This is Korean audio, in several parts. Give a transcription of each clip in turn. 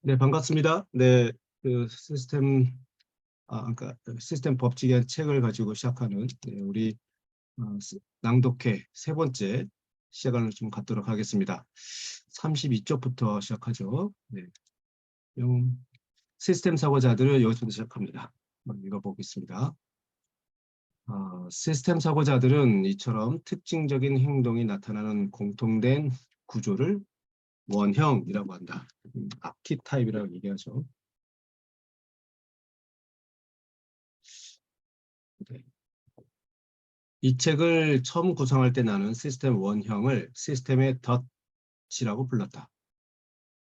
네, 반갑습니다. 네, 그러니까 시스템 법칙의 책을 가지고 시작하는 우리 낭독회 세 번째 시간을 좀 갖도록 하겠습니다. 32쪽부터 시작하죠. 네, 시스템 사고자들은 여기서부터 시작합니다. 한번 읽어보겠습니다. 시스템 사고자들은 이처럼 특징적인 행동이 나타나는 공통된 구조를 원형이라고 한다. 아키타입이라고 얘기하죠. 네. 이 책을 처음 구성할 때 나는 시스템 원형을 시스템의 덫이라고 불렀다.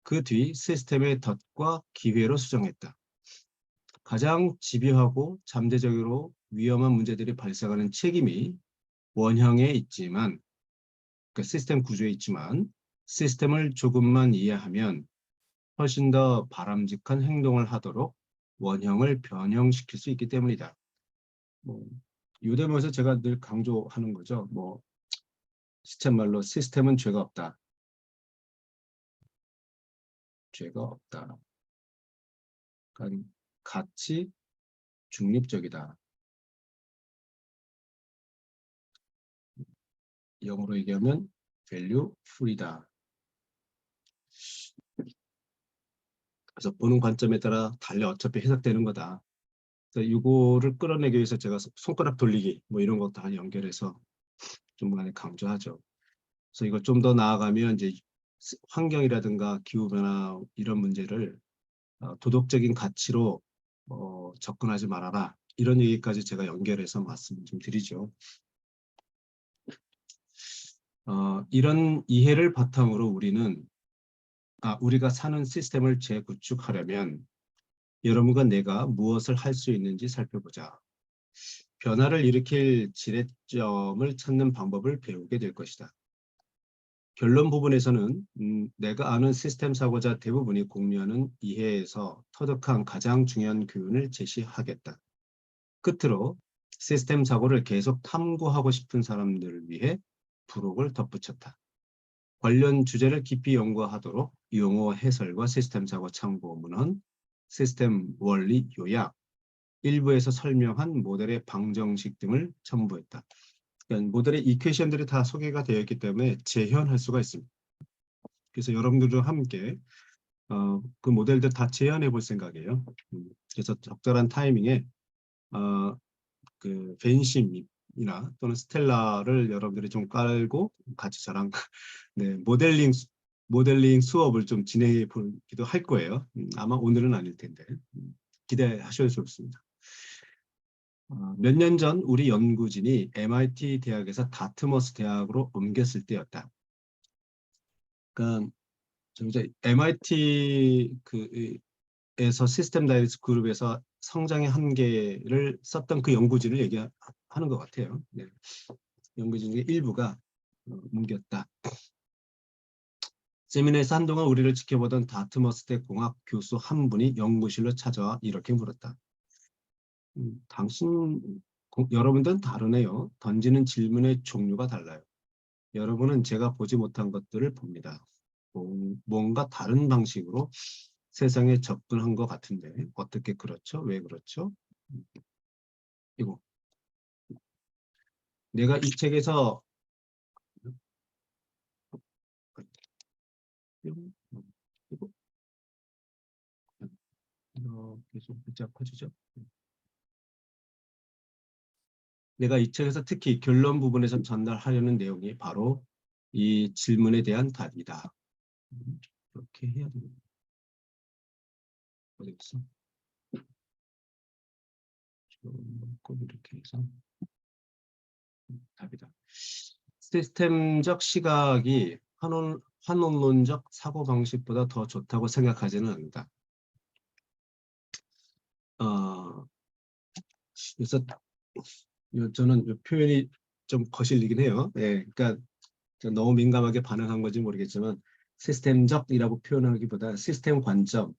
그 뒤 시스템의 덫과 기회로 수정했다. 가장 집요하고 잠재적으로 위험한 문제들이 발생하는 책임이 원형에 있지만, 그 시스템 구조에 있지만, 시스템을 조금만 이해하면 훨씬 더 바람직한 행동을 하도록 원형을 변형시킬 수 있기 때문이다. 유대문에서 제가 늘 강조하는 거죠. 시쳇말로 시스템은 죄가 없다. 죄가 없다. 그러니까 가치 중립적이다. 영어로 얘기하면 value free다. 그래서 보는 관점에 따라 달리 어차피 해석되는 거다. 그래서 이거를 끌어내기 위해서 제가 손가락 돌리기 이런 거 다 연결해서 좀 많이 강조하죠. 그래서 이거 좀 더 나아가면 이제 환경이라든가 기후변화 이런 문제를 도덕적인 가치로 접근하지 말아라. 이런 얘기까지 제가 연결해서 말씀 좀 드리죠. 이런 이해를 바탕으로 우리가 사는 시스템을 재구축하려면 여러분과 내가 무엇을 할 수 있는지 살펴보자. 변화를 일으킬 지렛점을 찾는 방법을 배우게 될 것이다. 결론 부분에서는 내가 아는 시스템 사고자 대부분이 공유하는 이해에서 터득한 가장 중요한 교훈을 제시하겠다. 끝으로 시스템 사고를 계속 탐구하고 싶은 사람들을 위해 부록을 덧붙였다. 관련 주제를 깊이 연구하도록 용어 해설과 시스템 사고 참고문헌, 시스템 원리 요약, 일부에서 설명한 모델의 방정식 등을 첨부했다. 그러니까 모델의 이퀘이션들이 다 소개가 되어 있기 때문에 재현할 수가 있습니다. 그래서 여러분들과 함께 그 모델들 다 재현해 볼 생각이에요. 그래서 적절한 타이밍에 그 벤심이나 또는 스텔라를 여러분들이 좀 깔고 같이 저랑 네, 모델링 수업을 좀 진행해 보기도 할 거예요. 아마 오늘은 아닐 텐데 기대하셔도 좋습니다. 몇 년 전 우리 연구진이 MIT 대학에서 다트머스 대학으로 옮겼을 때였다. 그러니까 이제 MIT 에서 시스템 다이렉트 그룹에서 성장의 한계를 썼던 그 연구진을 얘기하는 것 같아요. 네. 연구진 중에 일부가 옮겼다. 세미나에서 한동안 우리를 지켜보던 다트머스 대 공학 교수 한 분이 연구실로 찾아와 이렇게 물었다. 여러분들은 다르네요. 던지는 질문의 종류가 달라요. 여러분은 제가 보지 못한 것들을 봅니다. 뭔가 다른 방식으로 세상에 접근한 것 같은데 어떻게 그렇죠? 왜 그렇죠? 이거 내가 이 책에서 이거 계속 붙잡 커지죠. 내가 이 책에서 특히 결론 부분에서 전달하려는 내용이 바로 이 질문에 대한 답이다. 이렇게 해야 됩니다. 어디 있어? 꼭 이렇게 해서 답이다. 시스템적 시각이 환원론적 사고방식보다 더 좋다고 생각하지는 않는다. 그래서 저는 이 표현이 좀 거슬리긴 해요. 네, 그러니까 너무 민감하게 반응한 건지 모르겠지만 시스템적이라고 표현하기보다 시스템 관점,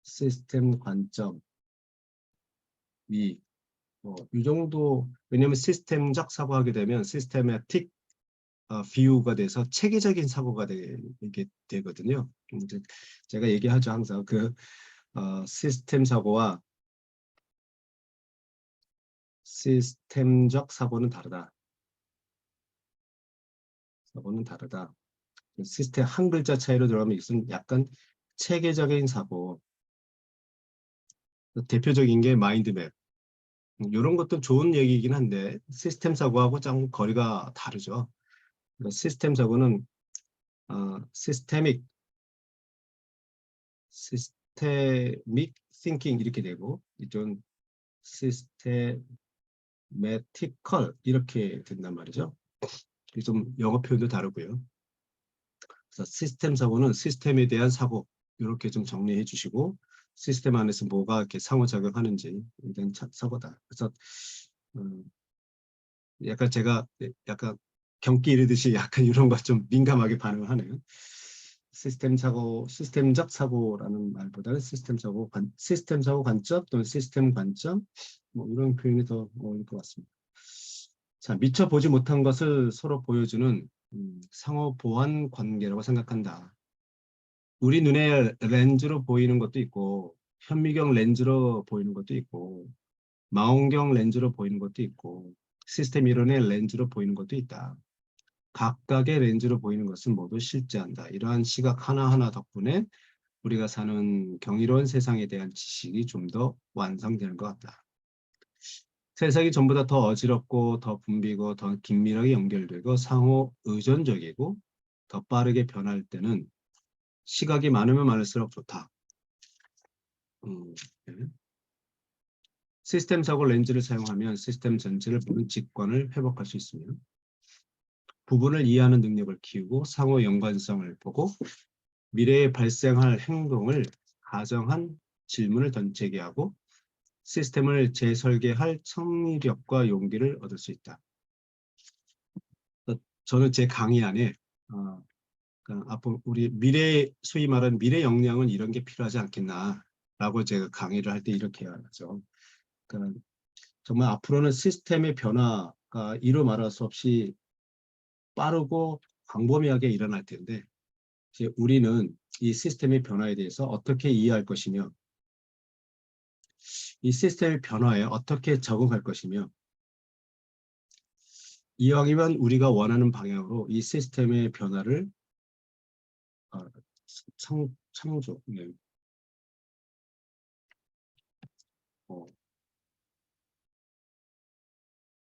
시스템 관점이 이 정도. 왜냐하면 시스템적 사고하게 되면 시스테매틱 비유가 돼서 체계적인 사고가 되게 되거든요. 이제 제가 얘기하죠 항상 그 시스템 사고와 시스템적 사고는 다르다. 사고는 다르다. 시스템 한 글자 차이로 들어가면 이것은 약간 체계적인 사고. 대표적인 게 마인드맵. 이런 것도 좋은 얘기이긴 한데 시스템 사고하고 좀 거리가 다르죠. 그러니까 시스템 사고는 시스테믹 띵킹 이렇게 되고 이쪽은 시스테매티컬 이렇게 된단 말이죠. 좀 영어 표현도 다르고요. 그래서 시스템 사고는 시스템에 대한 사고 이렇게 좀 정리해 주시고 시스템 안에서 뭐가 이렇게 상호작용하는지 이런 사고다. 그래서 음, 약간 제가 약간 경기 이르듯이 약간 이런 것 좀 민감하게 반응을 하네요. 시스템 사고, 시스템적 사고라는 말보다는 시스템 사고 관점 또는 시스템 관점 뭐 이런 표현이 더 어울릴 것 같습니다. 자, 미처 보지 못한 것을 서로 보여주는 상호 보완 관계라고 생각한다. 우리 눈에 렌즈로 보이는 것도 있고 현미경 렌즈로 보이는 것도 있고 망원경 렌즈로 보이는 것도 있고 시스템 이론의 렌즈로 보이는 것도 있다. 각각의 렌즈로 보이는 것은 모두 실제한다. 이러한 시각 하나하나 덕분에 우리가 사는 경이로운 세상에 대한 지식이 좀 더 완성되는 것 같다. 세상이 전보다 더 어지럽고 더 붐비고 더 긴밀하게 연결되고 상호 의존적이고 더 빠르게 변할 때는 시각이 많으면 많을수록 좋다. 네. 시스템 사고 렌즈를 사용하면 시스템 전체를 보는 직관을 회복할 수 있으며 부분을 이해하는 능력을 키우고 상호 연관성을 보고 미래에 발생할 행동을 가정한 질문을 던지게 하고 시스템을 재설계할 창의력과 용기를 얻을 수 있다. 저는 제 강의 안에 그러니까 앞으로 우리 미래 소위 말하는 미래 역량은 이런 게 필요하지 않겠나라고 제가 강의를 할 때 이렇게 하죠. 그러니까 정말 앞으로는 시스템의 변화가 이루 말할 수 없이 빠르고 광범위하게 일어날 텐데 이제 우리는 이 시스템의 변화에 대해서 어떻게 이해할 것이며 이 시스템의 변화에 어떻게 적응할 것이며 이왕이면 우리가 원하는 방향으로 이 시스템의 변화를 어, 창조, 네. 어,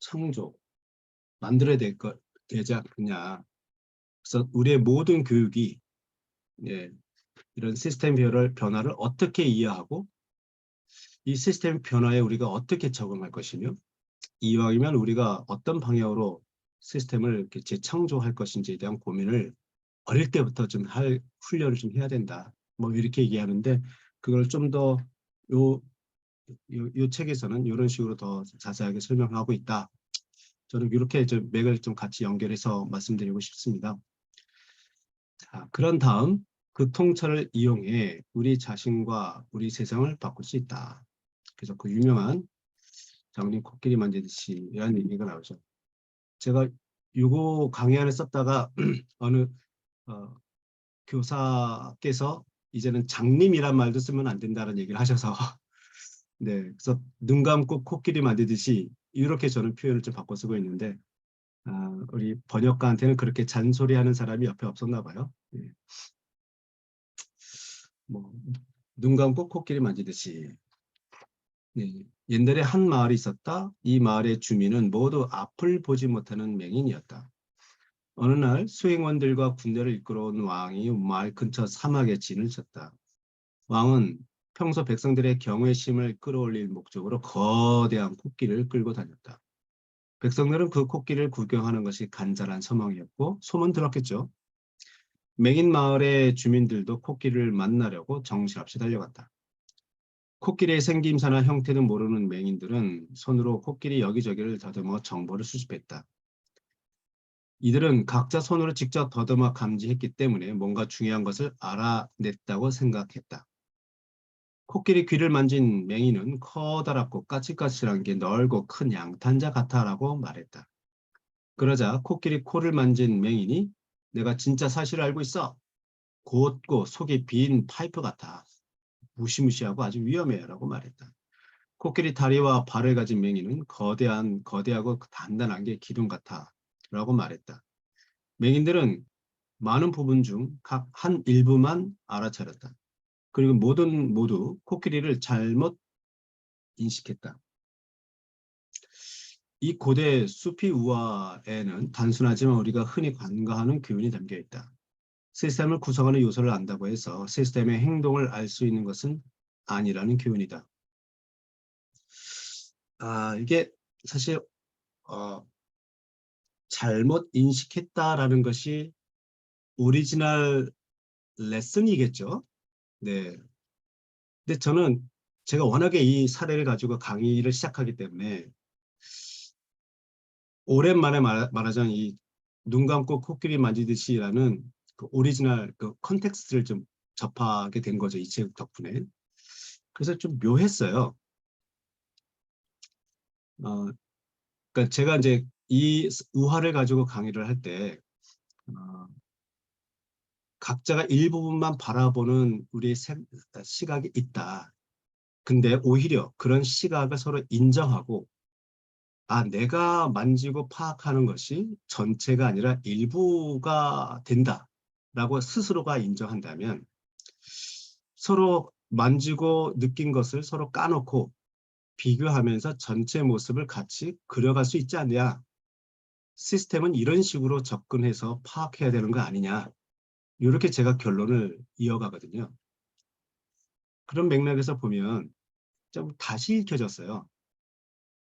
창조, 만들어야 되지 않느냐. 그래서 우리의 모든 교육이 예, 이런 시스템 변화를 어떻게 이해하고 이 시스템 변화에 우리가 어떻게 적응할 것이며 이왕이면 우리가 어떤 방향으로 시스템을 이렇게 재창조할 것인지에 대한 고민을 어릴 때부터 좀 할 훈련을 좀 해야 된다. 뭐 이렇게 얘기하는데 그걸 좀 더 요 책에서는 이런 식으로 더 자세하게 설명하고 있다. 저는 이렇게 좀 맥을 좀 같이 연결해서 말씀드리고 싶습니다. 자, 그런 다음 그 통찰을 이용해 우리 자신과 우리 세상을 바꿀 수 있다. 그래서 그 유명한 장님 코끼리 만지듯이 이런 얘기가 나오죠. 제가 요거 강의 안에 썼다가 어느 어, 교사께서 이제는 장님이란 말도 쓰면 안 된다는 얘기를 하셔서 네, 그래서 눈 감고 코끼리 만지듯이 이렇게 저는 표현을 좀 바꿔 쓰고 있는데 우리 번역가한테는 그렇게 잔소리하는 사람이 옆에 없었나 봐요. 예, 뭐, 눈 감고 코끼리 만지듯이. 네, 옛날에 한 마을이 있었다. 이 마을의 주민은 모두 앞을 보지 못하는 맹인이었다. 어느 날 수행원들과 군대를 이끌어온 왕이 마을 근처 사막에 진을 쳤다. 왕은 평소 백성들의 경외심을 끌어올릴 목적으로 거대한 코끼리를 끌고 다녔다. 백성들은 그 코끼리를 구경하는 것이 간절한 소망이었고 소문 들었겠죠. 맹인 마을의 주민들도 코끼리를 만나려고 정신없이 달려갔다. 코끼리의 생김새나 형태는 모르는 맹인들은 손으로 코끼리 여기저기를 더듬어 정보를 수집했다. 이들은 각자 손으로 직접 더듬어 감지했기 때문에 뭔가 중요한 것을 알아냈다고 생각했다. 코끼리 귀를 만진 맹인은 커다랗고 까칠까칠한 게 넓고 큰 양탄자 같아라고 말했다. 그러자 코끼리 코를 만진 맹인이 내가 진짜 사실을 알고 있어. 곧고 속이 빈 파이프 같아. 무시무시하고 아주 위험해라고 말했다. 코끼리 다리와 발을 가진 맹인은 거대하고 단단한 게 기둥 같아 라고 말했다. 맹인들은 많은 부분 중 각 한 일부만 알아차렸다. 그리고 모두 코끼리를 잘못 인식했다. 이 고대 수피 우화에는 단순하지만 우리가 흔히 간과하는 교훈이 담겨 있다. 시스템을 구성하는 요소를 안다고 해서 시스템의 행동을 알 수 있는 것은 아니라는 교훈이다. 이게 사실 어, 잘못 인식했다라는 것이 오리지널 레슨이겠죠. 네. 근데 저는 제가 워낙에 이 사례를 가지고 강의를 시작하기 때문에 오랜만에 말하자면 이 눈 감고 코끼리 만지듯이라는 그 오리지널 그 컨텍스트를 좀 접하게 된 거죠. 이 책 덕분에. 그래서 좀 묘했어요. 어, 그러니까 제가 이제 이 우화를 가지고 강의를 할 때 각자가 일부분만 바라보는 우리의 시각이 있다. 근데 오히려 그런 시각을 서로 인정하고 내가 만지고 파악하는 것이 전체가 아니라 일부가 된다라고 스스로가 인정한다면 서로 만지고 느낀 것을 서로 까놓고 비교하면서 전체 모습을 같이 그려갈 수 있지 않냐. 시스템은 이런 식으로 접근해서 파악해야 되는 거 아니냐. 이렇게 제가 결론을 이어가거든요. 그런 맥락에서 보면 좀 다시 읽혀졌어요.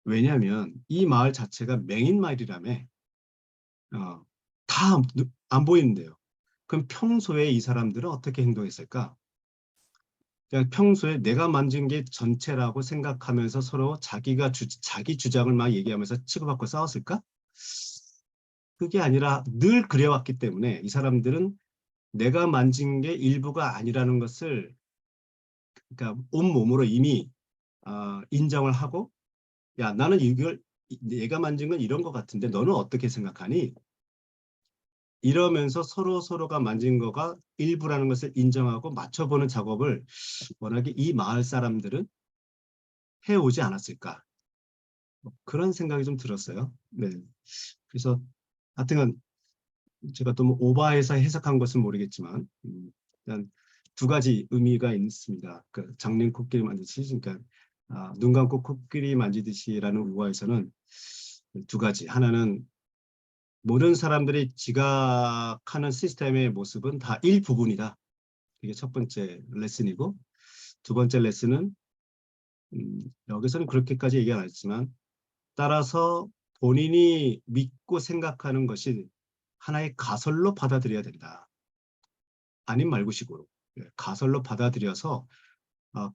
왜냐하면 이 마을 자체가 맹인 마을이라며 다 안 보이는데요. 그럼 평소에 이 사람들은 어떻게 행동했을까? 그냥 평소에 내가 만진 게 전체라고 생각하면서 서로 자기 주장을 막 얘기하면서 치고받고 싸웠을까? 그게 아니라 늘 그래왔기 때문에 이 사람들은 내가 만진 게 일부가 아니라는 것을 그러니까 온몸으로 이미 인정을 하고 야 나는 이걸 내가 만진 건 이런 것 같은데 너는 어떻게 생각하니? 이러면서 서로가 만진 거가 일부라는 것을 인정하고 맞춰보는 작업을 워낙에 이 마을 사람들은 해오지 않았을까. 그런 생각이 좀 들었어요. 네. 그래서 하여튼 제가 또 뭐 오바해서 해석한 것은 모르겠지만 일단 두 가지 의미가 있습니다. 그 장님 코끼리 만지듯이 그러니까 눈 감고 코끼리 만지듯이라는 우화에서는 두 가지. 하나는 모든 사람들이 지각하는 시스템의 모습은 다 일부분이다. 이게 첫 번째 레슨이고 두 번째 레슨은 여기서는 그렇게까지 얘기 안 했지만 따라서 본인이 믿고 생각하는 것이 하나의 가설로 받아들여야 된다. 아닌 말고식으로 가설로 받아들여서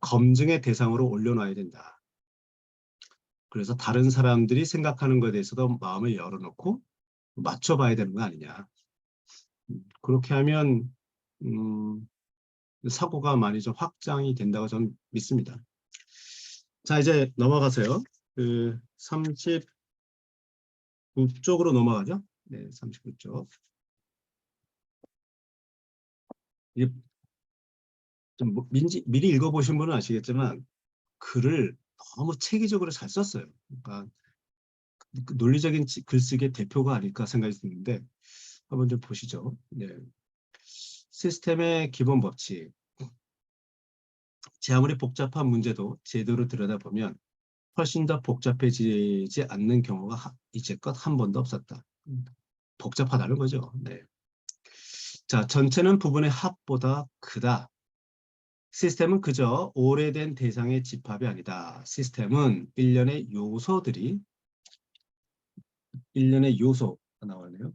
검증의 대상으로 올려놔야 된다. 그래서 다른 사람들이 생각하는 것에 대해서도 마음을 열어놓고 맞춰봐야 되는 거 아니냐. 그렇게 하면 사고가 많이 좀 확장이 된다고 저는 믿습니다. 자, 이제 넘어가세요. 그 39쪽으로 넘어가죠. 네, 39쪽. 이제 좀 미리 읽어보신 분은 아시겠지만 글을 너무 체계적으로 잘 썼어요. 그러니까 그 논리적인 글쓰기의 대표가 아닐까 생각이 드는데 한번 좀 보시죠. 네. 시스템의 기본 법칙. 제 아무리 복잡한 문제도 제대로 들여다보면 훨씬 더 복잡해지지 않는 경우가 이제껏 한 번도 없었다. 복잡하다는 거죠. 네. 자, 전체는 부분의 합보다 크다. 시스템은 그저 오래된 대상의 집합이 아니다. 시스템은 일련의 요소가 나오네요.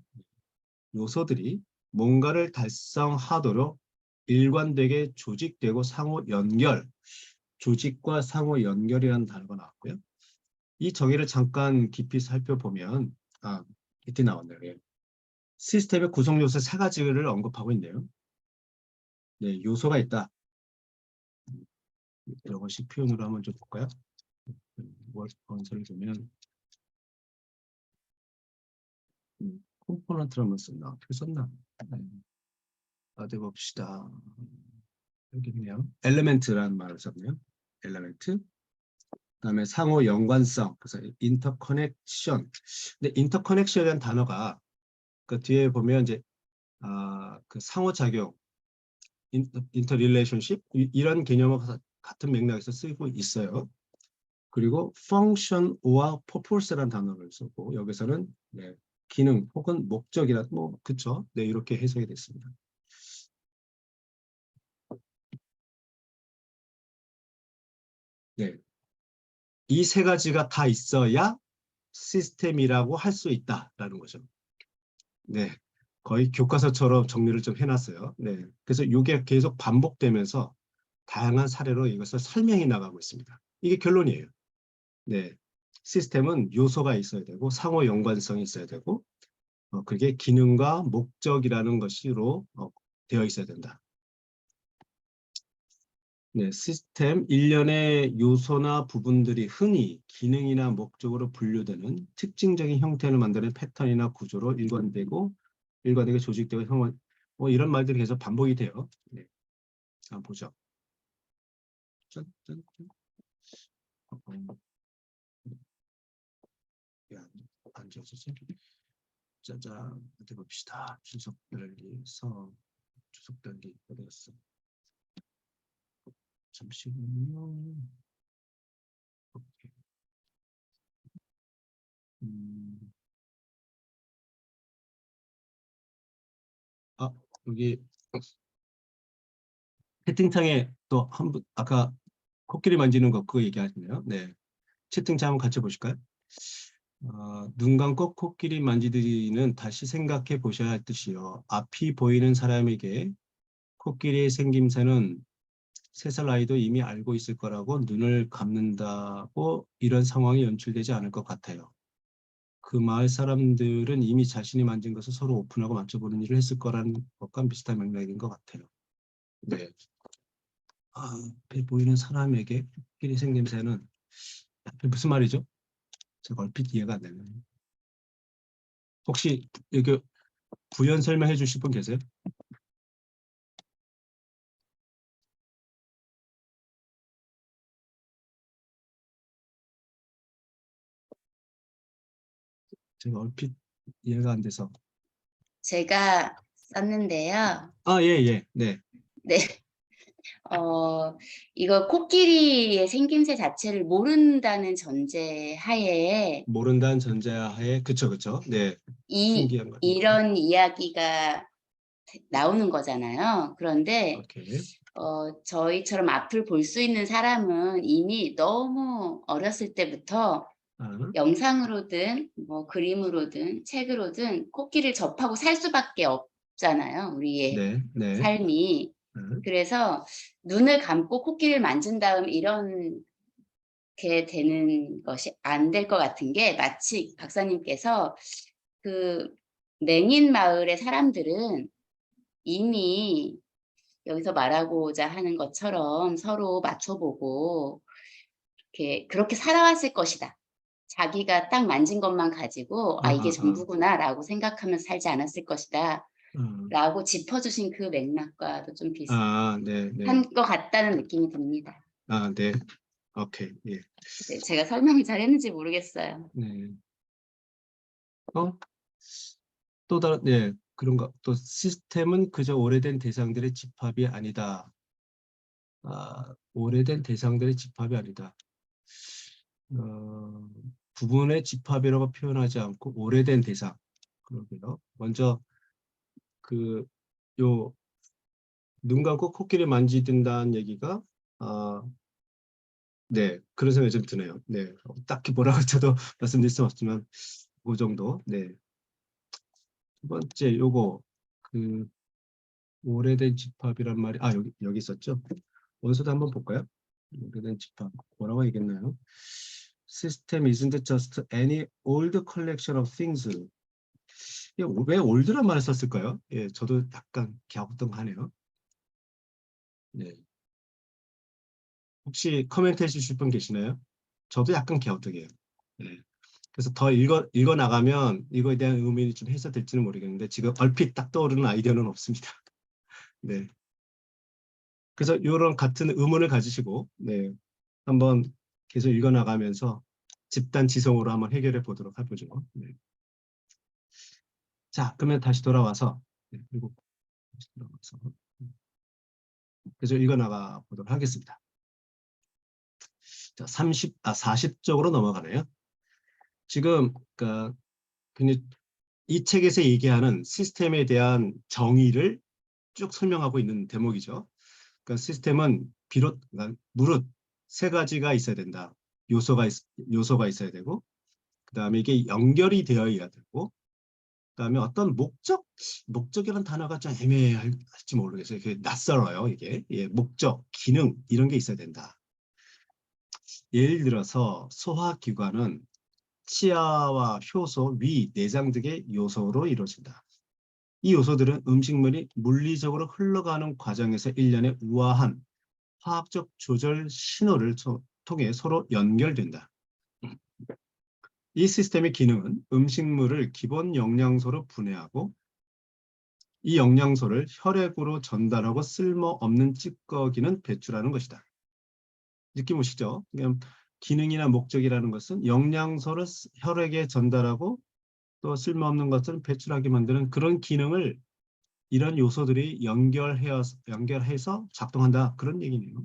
요소들이 뭔가를 달성하도록 일관되게 조직되고 상호 연결, 조직과 상호 연결이라는 단어가 나왔고요. 이 정의를 잠깐 깊이 살펴보면 이렇게 나왔네요. 예. 시스템의 구성 요소 세 가지를 언급하고 있네요. 네, 요소가 있다. 이것이 표현으로 한번 좀 볼까요? 원서를 보면 컴포넌트를 한번 썼나? 어떻게 썼나? 어디 봅시다. 여기 있네요. 엘리멘트라는 말을 썼네요. 엘리멘트. 그다음에 상호 연관성. 그래서 인터커넥션. 근데 인터커넥션이라는 단어가 그 뒤에 보면 이제 그 상호작용, 인터릴레이션십 이런 개념과 같은 맥락에서 쓰고 있어요. 그리고 function와 purpose라는 단어를 쓰고 여기서는 네, 기능 혹은 목적이라 뭐 그쵸? 네 이렇게 해석이 됐습니다. 네, 이 세 가지가 다 있어야 시스템이라고 할 수 있다라는 거죠. 네, 거의 교과서처럼 정리를 좀 해놨어요. 네, 그래서 이게 계속 반복되면서 다양한 사례로 이것을 설명해 나가고 있습니다. 이게 결론이에요. 네, 시스템은 요소가 있어야 되고 상호 연관성이 있어야 되고 그게 기능과 목적이라는 것으로 되어 있어야 된다. 네, 시스템 일련의 요소나 부분들이 흔히 기능이나 목적으로 분류되는 특징적인 형태를 만드는 패턴이나 구조로 일관되게 조직되고 이런 말들이 계속 반복이 돼요. 네, 한번 보죠. 짠, 짠, 짠. 안 지워졌어? 짜잔, 어디 봅시다. 주석 달리서 주석 달리 어디 갔어? 잠시만요. 오케이. 음, 여기 채팅창에 또 한 분 아까 코끼리 만지는 거 그거 얘기하시네요. 네, 채팅창 한번 같이 보실까요? 눈 감고 코끼리 만지기는 다시 생각해 보셔야 할 듯이요. 앞이 보이는 사람에게 코끼리의 생김새는 3살 아이도 이미 알고 있을 거라고 눈을 감는다고 이런 상황이 연출되지 않을 것 같아요. 그 마을 사람들은 이미 자신이 만진 것을 서로 오픈하고 맞춰보는 일을 했을 거라는 것과 비슷한 맥락인 것 같아요. 네. 앞에 보이는 사람에게 코끼리 생김새는 무슨 말이죠? 제가 얼핏 이해가 안 되네요. 혹시 여기 부연 설명해 주실 분 계세요? 제가 얼핏 이해가 안 돼서. 제가 썼는데요. 예, 예, 네. 네. 이거 코끼리의 생김새 자체를 모른다는 전제 하에 모른다는 전제하에, 그쵸, 그쵸. 네. 신기한 거. 이런 이야기가 나오는 거잖아요. 그런데 오케이. 저희처럼 앞을 볼 수 있는 사람은 이미 너무 어렸을 때부터 영상으로든 뭐 그림으로든 책으로든 코끼리를 접하고 살 수밖에 없잖아요. 우리의 네, 네. 삶이. 그래서 눈을 감고 코끼리를 만진 다음 이렇게 되는 것이 안 될 것 같은 게 마치 박사님께서 그 맹인 마을의 사람들은 이미 여기서 말하고자 하는 것처럼 서로 맞춰보고 그렇게 살아왔을 것이다. 자기가 딱 만진 것만 가지고 이게 전부구나라고 생각하면서 살지 않았을 것이다. 라고 짚어주신 그 맥락과도 좀 비슷한 네, 네. 것 같다는 느낌이 듭니다. 네. 오케이. 예. 네, 제가 설명을 잘했는지 모르겠어요. 네. 또 다른, 네. 그런 거. 또 시스템은 그저 오래된 대상들의 집합이 아니다. 오래된 대상들의 집합이 아니다. 부분의 집합이라고 표현하지 않고 오래된 대상. 그러게요. 먼저 눈 감고 코끼리 만지든다는 얘기가 네, 그런 생각이 좀 드네요. 네, 딱히 뭐라고 저도 말씀드릴 수 없지만 그 정도. 네. 두 번째 요거 오래된 집합이란 말이 여기 있었죠. 원서도 한번 볼까요? 오래된 집합 뭐라고 얘기했나요? System isn't just any old collection of things. 왜 올드란 말을 썼을까요? 예, 저도 약간 갸우뚱하네요. 네. 혹시 코멘트 해주실 분 계시나요? 저도 약간 갸우뚱해요. 네. 그래서 더 읽어 나가면 이거에 대한 의미를 좀 해석될지는 모르겠는데 지금 얼핏 딱 떠오르는 아이디어는 없습니다. 네. 그래서 이런 같은 의문을 가지시고 네, 한번 계속 읽어 나가면서 집단 지성으로 한번 해결해 보도록 해보죠. 네. 자, 그러면 다시 돌아와서 네, 그리고 다시 돌아와서 계속 읽어 나가 보도록 하겠습니다. 자, 40쪽으로 넘어가네요. 지금 그러니까 이 책에서 얘기하는 시스템에 대한 정의를 쭉 설명하고 있는 대목이죠. 그러니까 시스템은 그러니까 무릇 세 가지가 있어야 된다. 요소가 있어야 되고, 그 다음에 이게 연결이 되어야 되고, 그 다음에 어떤 목적이라는 단어가 좀 애매할지 모르겠어요. 이게 낯설어요, 이게. 예, 목적, 기능, 이런 게 있어야 된다. 예를 들어서 소화기관은 치아와 효소, 위, 내장 등의 요소로 이루어진다. 이 요소들은 음식물이 물리적으로 흘러가는 과정에서 일련의 우아한 화학적 조절 신호를 통해 서로 연결된다. 이 시스템의 기능은 음식물을 기본 영양소로 분해하고 이 영양소를 혈액으로 전달하고 쓸모없는 찌꺼기는 배출하는 것이다. 느낌 오시죠? 그냥 기능이나 목적이라는 것은 영양소를 혈액에 전달하고 또 쓸모없는 것들은 배출하게 만드는 그런 기능을 이런 요소들이 연결해서 작동한다. 그런 얘기네요.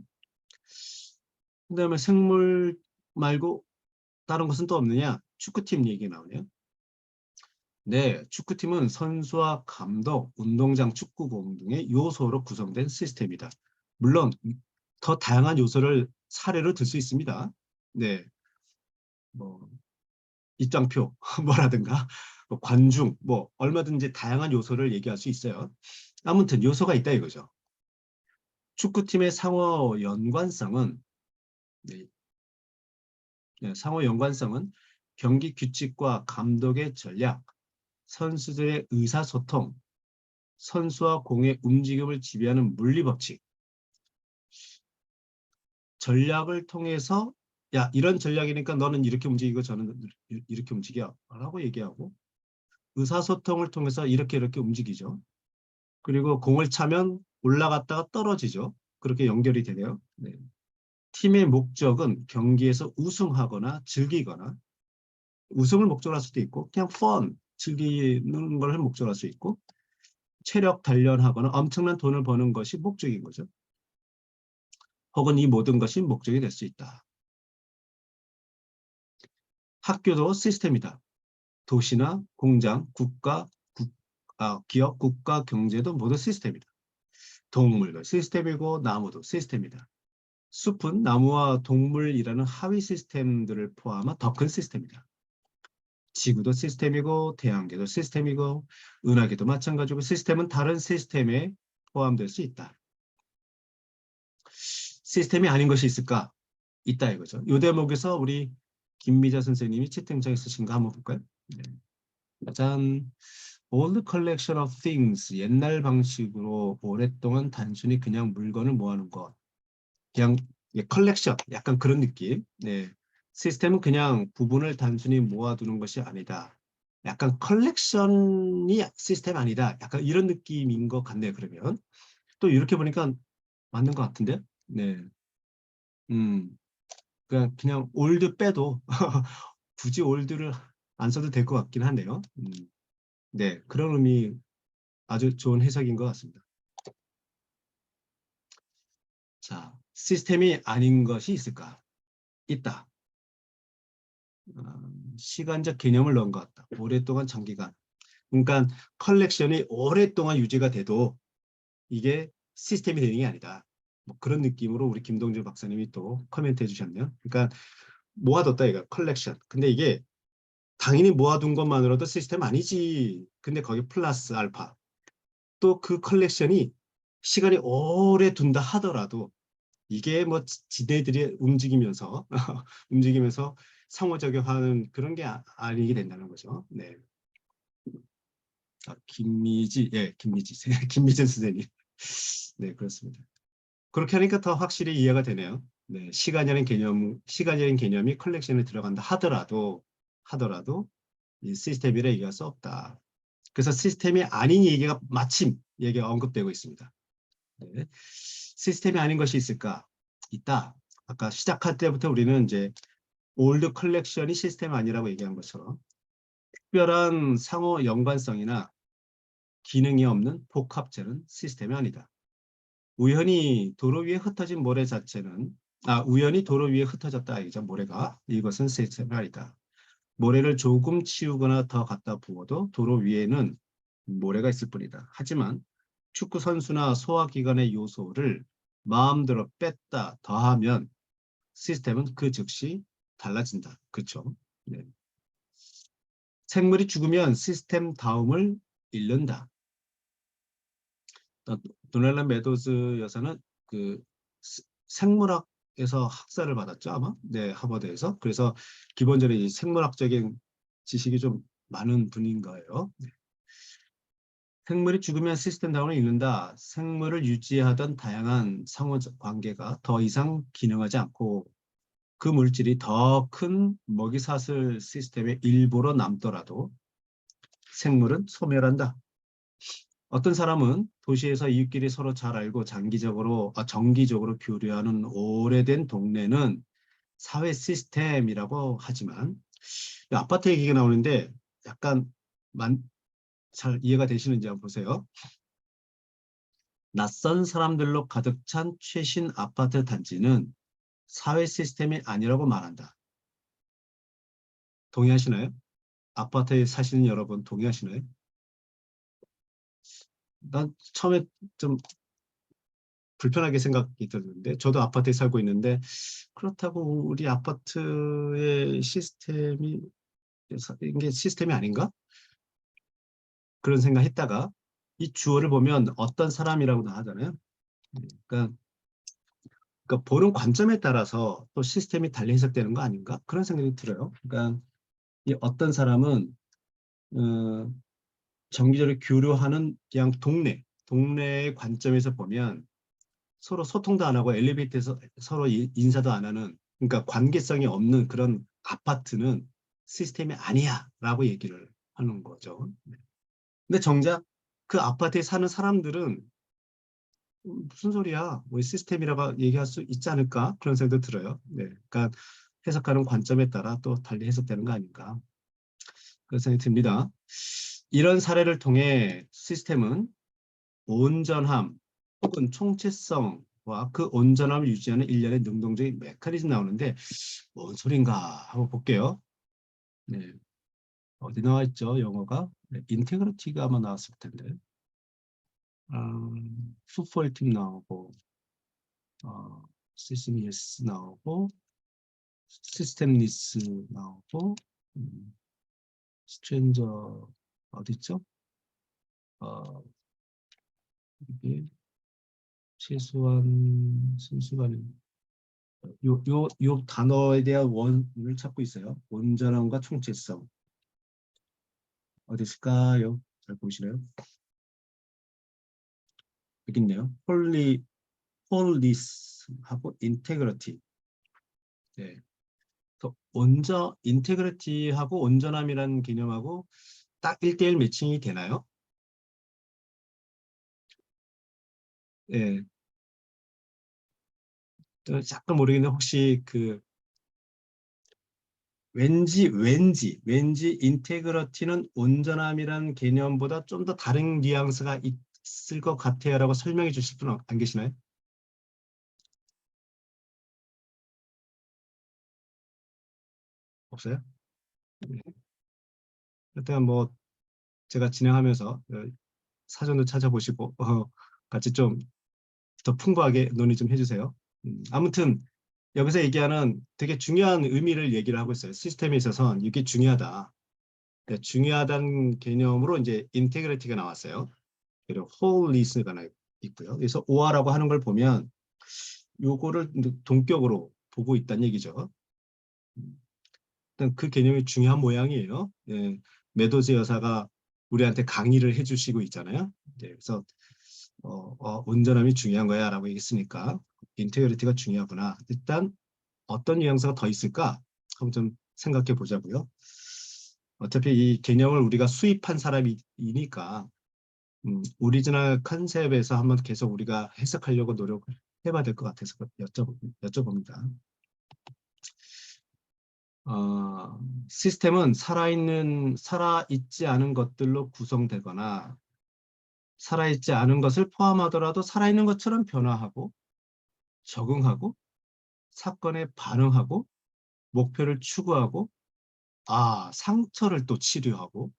그다음에 생물 말고 다른 것은 또 없느냐? 축구팀 얘기 나오네요. 네, 축구팀은 선수와 감독, 운동장 축구공 등의 요소로 구성된 시스템이다. 물론 더 다양한 요소를 사례로 들 수 있습니다. 네, 뭐 입장표 뭐라든가 뭐 관중 뭐 얼마든지 다양한 요소를 얘기할 수 있어요. 아무튼 요소가 있다 이거죠. 축구팀의 상호 연관성은 네, 상호 연관성은 경기 규칙과 감독의 전략, 선수들의 의사소통, 선수와 공의 움직임을 지배하는 물리법칙, 전략을 통해서 야 이런 전략이니까 너는 이렇게 움직이고 저는 이렇게 움직여 라고 얘기하고 의사소통을 통해서 이렇게 움직이죠. 그리고 공을 차면 올라갔다가 떨어지죠. 그렇게 연결이 되네요. 네. 팀의 목적은 경기에서 우승하거나 즐기거나 우승을 목적으로 할 수도 있고 그냥 즐기는 걸 목적으로 할 수 있고 체력 단련하거나 엄청난 돈을 버는 것이 목적인 거죠. 혹은 이 모든 것이 목적이 될 수 있다. 학교도 시스템이다. 도시나 공장, 기업, 국가, 경제도 모두 시스템이다. 동물도 시스템이고 나무도 시스템이다. 숲은 나무와 동물이라는 하위 시스템들을 포함한 더 큰 시스템이다. 지구도 시스템이고 태양계도 시스템이고 은하계도 마찬가지고 시스템은 다른 시스템에 포함될 수 있다. 시스템이 아닌 것이 있을까? 있다 이거죠. 이 대목에서 우리 김미자 선생님이 채팅창에 쓰신 거 한번 볼까요? 네. 짜잔. Old collection of things. 옛날 방식으로 오랫동안 단순히 그냥 물건을 모아놓은 것. 그냥 컬렉션. 약간 그런 느낌. 네. 시스템은 그냥 부분을 단순히 모아두는 것이 아니다. 약간 컬렉션이 시스템 아니다. 약간 이런 느낌인 것 같네요. 그러면 또 이렇게 보니까 맞는 것 같은데. 네. 음. 그냥 올드 빼도 굳이 올드를 안 써도 될 것 같긴 하네요. 네, 그런 의미 아주 좋은 해석인 것 같습니다. 자, 시스템이 아닌 것이 있을까? 있다. 시간적 개념을 넣은 것 같다. 오랫동안 장기간. 그러니까 컬렉션이 오랫동안 유지가 돼도 이게 시스템이 되는 게 아니다. 뭐 그런 느낌으로 우리 김동준 박사님이 또 코멘트 해주셨네요. 그러니까 모아뒀다 이거 컬렉션. 근데 이게 당연히 모아둔 것만으로도 시스템 아니지. 근데 거기 플러스 알파. 또 그 컬렉션이 시간이 오래 둔다 하더라도 이게 뭐 지네들이 움직이면서 움직이면서 상호작용하는 그런 게 아니게 된다는 거죠. 네. 김미지 김미진 선생님. 네, 그렇습니다. 그렇게 하니까 더 확실히 이해가 되네요. 네, 시간이라는 개념이 컬렉션에 들어간다 하더라도 하더라도 이 시스템이라 얘기할 수 없다. 그래서 시스템이 아닌 얘기가 마침 얘기가 언급되고 있습니다. 네. 시스템이 아닌 것이 있을까? 있다. 아까 시작할 때부터 우리는 이제 올드 컬렉션이 시스템 아니라고 얘기한 것처럼 특별한 상호 연관성이나 기능이 없는 복합체는 시스템이 아니다. 우연히 도로 위에 흩어진 모래 자체는 우연히 도로 위에 흩어졌다 이죠. 모래가 이것은 시스템이 아니다. 모래를 조금 치우거나 더 갖다 부어도 도로 위에는 모래가 있을 뿐이다. 하지만 축구 선수나 소화기관의 요소를 마음대로 뺐다 더하면 시스템은 그 즉시 달라진다. 그렇죠? 네. 생물이 죽으면 시스템 다움을 잃는다. 도넬라 메도즈 여사는 그 생물학에서 학사를 받았죠, 아마? 네, 하버드에서. 그래서 기본적으로 이 생물학적인 지식이 좀 많은 분인 거예요. 네. 생물이 죽으면 시스템 다운을 잃는다. 생물을 유지하던 다양한 상호 관계가 더 이상 기능하지 않고 그 물질이 더 큰 먹이사슬 시스템의 일부로 남더라도 생물은 소멸한다. 어떤 사람은 도시에서 이웃끼리 서로 잘 알고 정기적으로 교류하는 오래된 동네는 사회 시스템이라고 하지만 아파트 얘기가 나오는데 약간 잘 이해가 되시는지 한번 보세요. 낯선 사람들로 가득 찬 최신 아파트 단지는 사회 시스템이 아니라고 말한다. 동의하시나요? 아파트에 사시는 여러분 동의하시나요? 난 처음에 좀 불편하게 생각이 들었는데 저도 아파트에 살고 있는데 그렇다고 우리 아파트의 시스템이 이게 시스템이 아닌가? 그런 생각했다가 이 주어를 보면 어떤 사람이라고도 하잖아요. 그러니까, 보는 관점에 따라서 또 시스템이 달리 해석되는 거 아닌가? 그런 생각이 들어요. 그러니까 이 어떤 사람은 어, 정기적으로 교류하는 그냥 동네의 관점에서 보면 서로 소통도 안 하고 엘리베이터에서 서로 인사도 안 하는 그러니까 관계성이 없는 그런 아파트는 시스템이 아니야 라고 얘기를 하는 거죠. 근데 정작 그 아파트에 사는 사람들은 무슨 소리야? 뭐 시스템이라고 얘기할 수 있지 않을까? 그런 생각도 들어요. 네. 그러니까 해석하는 관점에 따라 또 달리 해석되는 거 아닌가? 그런 생각이 듭니다. 이런 사례를 통해 시스템은 온전함 혹은 총체성과 그 온전함을 유지하는 일련의 능동적인 메커니즘 나오는데 뭔 소린가 한번 볼게요. 네. 어디 나와 있죠? 영어가? 네. 인테그리티가 아마 나왔을 텐데. 풋볼팀 나오고 시스미스 나오고 시스템리스 나오고 스트레인저 어디 있죠? 어, 이게 최소한 순수한 요 단어에 대한 원을 찾고 있어요. 온전함과 총체성. 어디 있을까요? 잘 보시나요? 여기 있네요. 홀리스하고 인테그리티. 네. 인테그리티하고 온전함이라는 개념하고 딱 1대1 매칭이 되나요? 예. 잠깐 모르겠는데 혹시 왠지 인테그리티는 온전함이라는 개념보다 좀 더 다른 뉘앙스가 있을 것 같아요라고 설명해 주실 분 안 계시나요? 없어요? 네. 일단 뭐 제가 진행하면서 사전도 찾아보시고 같이 좀 더 풍부하게 논의 좀 해주세요. 아무튼 여기서 얘기하는 되게 중요한 의미를 얘기를 하고 있어요. 시스템에 있어서 이게 중요하다. 그러니까 중요하다는 개념으로 이제 인테그리티가 나왔어요. 그리고 홀리스가 있고요. 그래서 오아라고 하는 걸 보면 요거를 동격으로 보고 있다는 얘기죠. 일단 그 개념이 중요한 모양이에요. 예, 메도즈 여사가 우리한테 강의를 해주시고 있잖아요. 네, 그래서 온전함이 중요한 거야 라고 얘기했으니까 인테그리티가 중요하구나. 일단 어떤 뉘앙스가 더 있을까? 한번 좀 생각해 보자고요. 어차피 이 개념을 우리가 수입한 사람이니까 오리지널 컨셉에서 한번 계속 우리가 해석하려고 노력을 해봐야 될 것 같아서 여쭤봅니다. 시스템은 살아있지 않은 것들로 구성되거나 살아있지 않은 것을 포함하더라도 살아있는 것처럼 변화하고 적응하고 사건에 반응하고 목표를 추구하고 상처를 또 치료하고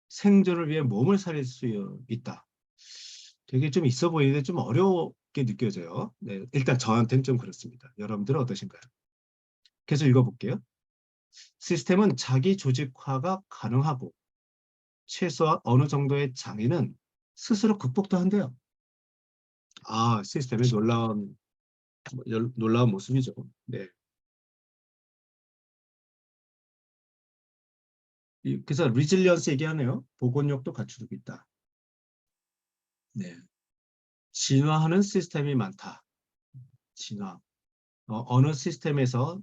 생존을 위해 몸을 살릴 수 있다. 되게 좀 있어 보이는데 좀 어렵게 느껴져요. 네, 일단 저한테는 좀 그렇습니다. 여러분들은 어떠신가요? 계속 읽어볼게요. 시스템은 자기 조직화가 가능하고 최소한 어느 정도의 장애는 스스로 극복도 한대요. 시스템의 놀라운 모습이죠. 네. 그래서 리질리언스 얘기하네요. 복원력도 갖추고 있다. 네. 진화하는 시스템이 많다. 진화. 어느 시스템에서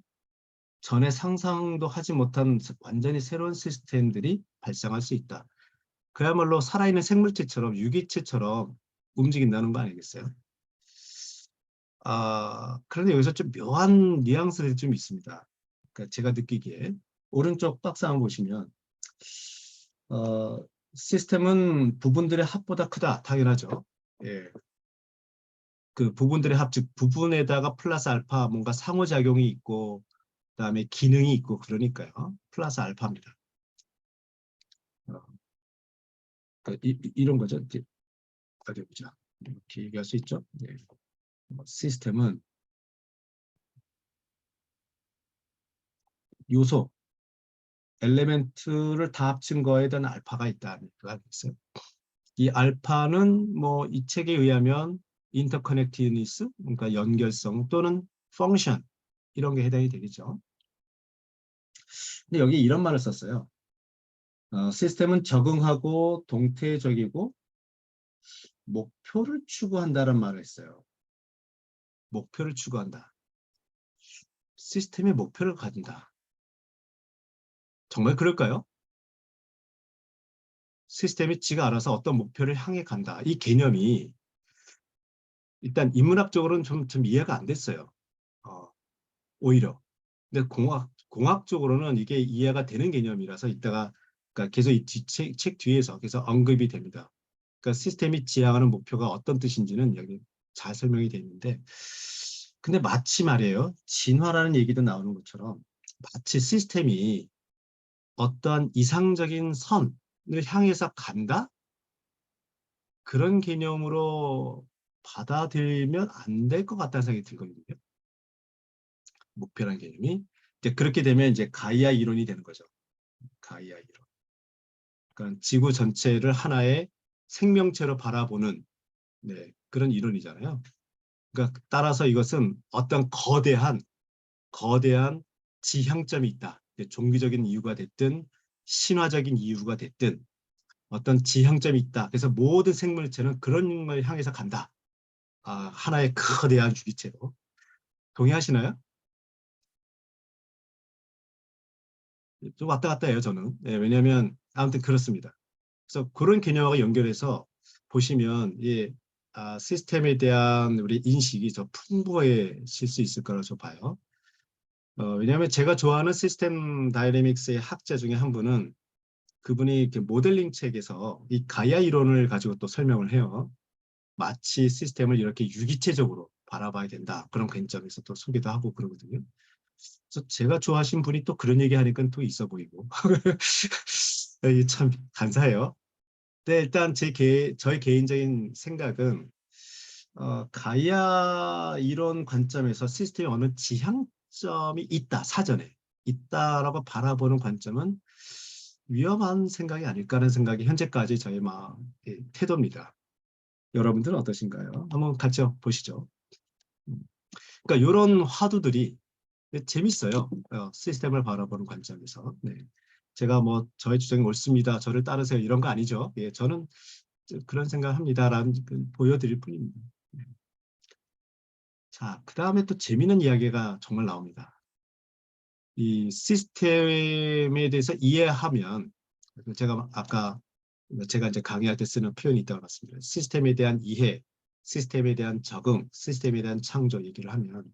전에 상상도 하지 못한 완전히 새로운 시스템들이 발생할 수 있다. 그야말로 살아있는 생물체처럼 유기체처럼 움직인다는 거 아니겠어요? 그런데 여기서 좀 묘한 뉘앙스들이 좀 있습니다. 그러니까 제가 느끼기에 오른쪽 박스 한번 보시면 시스템은 부분들의 합보다 크다. 당연하죠. 예. 그 부분들의 합, 즉 부분에다가 플러스 알파 뭔가 상호작용이 있고 그다음에 기능이 있고 그러니까요. 플러스 알파입니다. 이런 거죠. 이제 어디 보자. 이렇게 얘기할 수 있죠. 네. 시스템은 요소, 엘레멘트를 다 합친 거에 대한 알파가 있다는 거가 있어요. 이 알파는 뭐 이 책에 의하면 인터커넥티니스, 그러니까 연결성 또는 펑션 이런 게 해당이 되겠죠. 근데 여기 이런 말을 썼어요. 시스템은 적응하고 동태적이고 목표를 추구한다는 말을 했어요. 목표를 추구한다. 시스템이 목표를 가진다. 정말 그럴까요? 시스템이 지가 알아서 어떤 목표를 향해 간다. 이 개념이 일단 인문학적으로는 좀 이해가 안 됐어요. 오히려. 근데 공학적으로는 이게 이해가 되는 개념이라서 이따가 그러니까 계속 이 책 뒤에서 계속 언급이 됩니다. 그러니까 시스템이 지향하는 목표가 어떤 뜻인지는 여기 잘 설명이 되어 있는데 근데 마치 말이에요. 진화라는 얘기도 나오는 것처럼 마치 시스템이 어떠한 이상적인 선을 향해서 간다? 그런 개념으로 받아들이면 안 될 것 같다는 생각이 들거든요. 목표라는 개념이. 이제 그렇게 되면 이제 가이아 이론이 되는 거죠. 가이아 이론. 그러니까 지구 전체를 하나의 생명체로 바라보는 그런 이론이잖아요. 그러니까 따라서 이것은 어떤 거대한 지향점이 있다. 종교적인 이유가 됐든 신화적인 이유가 됐든 어떤 지향점이 있다. 그래서 모든 생물체는 그런 걸 향해서 간다. 하나의 거대한 주기체로. 동의하시나요? 좀 왔다 갔다 해요, 저는. 왜냐하면 아무튼 그렇습니다. 그래서 그런 개념하고 연결해서 보시면 시스템에 대한 우리 인식이 더 풍부해질 수 있을 거라고 저 봐요. 왜냐하면 제가 좋아하는 시스템 다이내믹스의 학자 중에 한 분은 그분이 이렇게 모델링 책에서 이 가야 이론을 가지고 또 설명을 해요. 마치 시스템을 이렇게 유기체적으로 바라봐야 된다. 그런 관점에서 또 소개도 하고 그러거든요. 그래서 제가 좋아하신 분이 또 그런 얘기 하니까 또 있어 보이고. 참 감사해요. 네, 일단 저의 개인적인 생각은 가이아 이론 관점에서 시스템이 어느 지향점이 있다, 사전에 있다라고 바라보는 관점은 위험한 생각이 아닐까 하는 생각이 현재까지 저의 태도입니다. 여러분들은 어떠신가요? 한번 같이 보시죠. 그러니까 이런 화두들이 재밌어요. 시스템을 바라보는 관점에서. 네. 제가 뭐 저의 주장이 옳습니다. 저를 따르세요. 이런 거 아니죠. 저는 그런 생각합니다라는 보여드릴 뿐입니다. 네. 자, 그 다음에 또 재미있는 이야기가 정말 나옵니다. 이 시스템에 대해서 이해하면, 제가 아까 제가 이제 강의할 때 쓰는 표현이 있다고 봤습니다. 시스템에 대한 이해, 시스템에 대한 적응, 시스템에 대한 창조 얘기를 하면,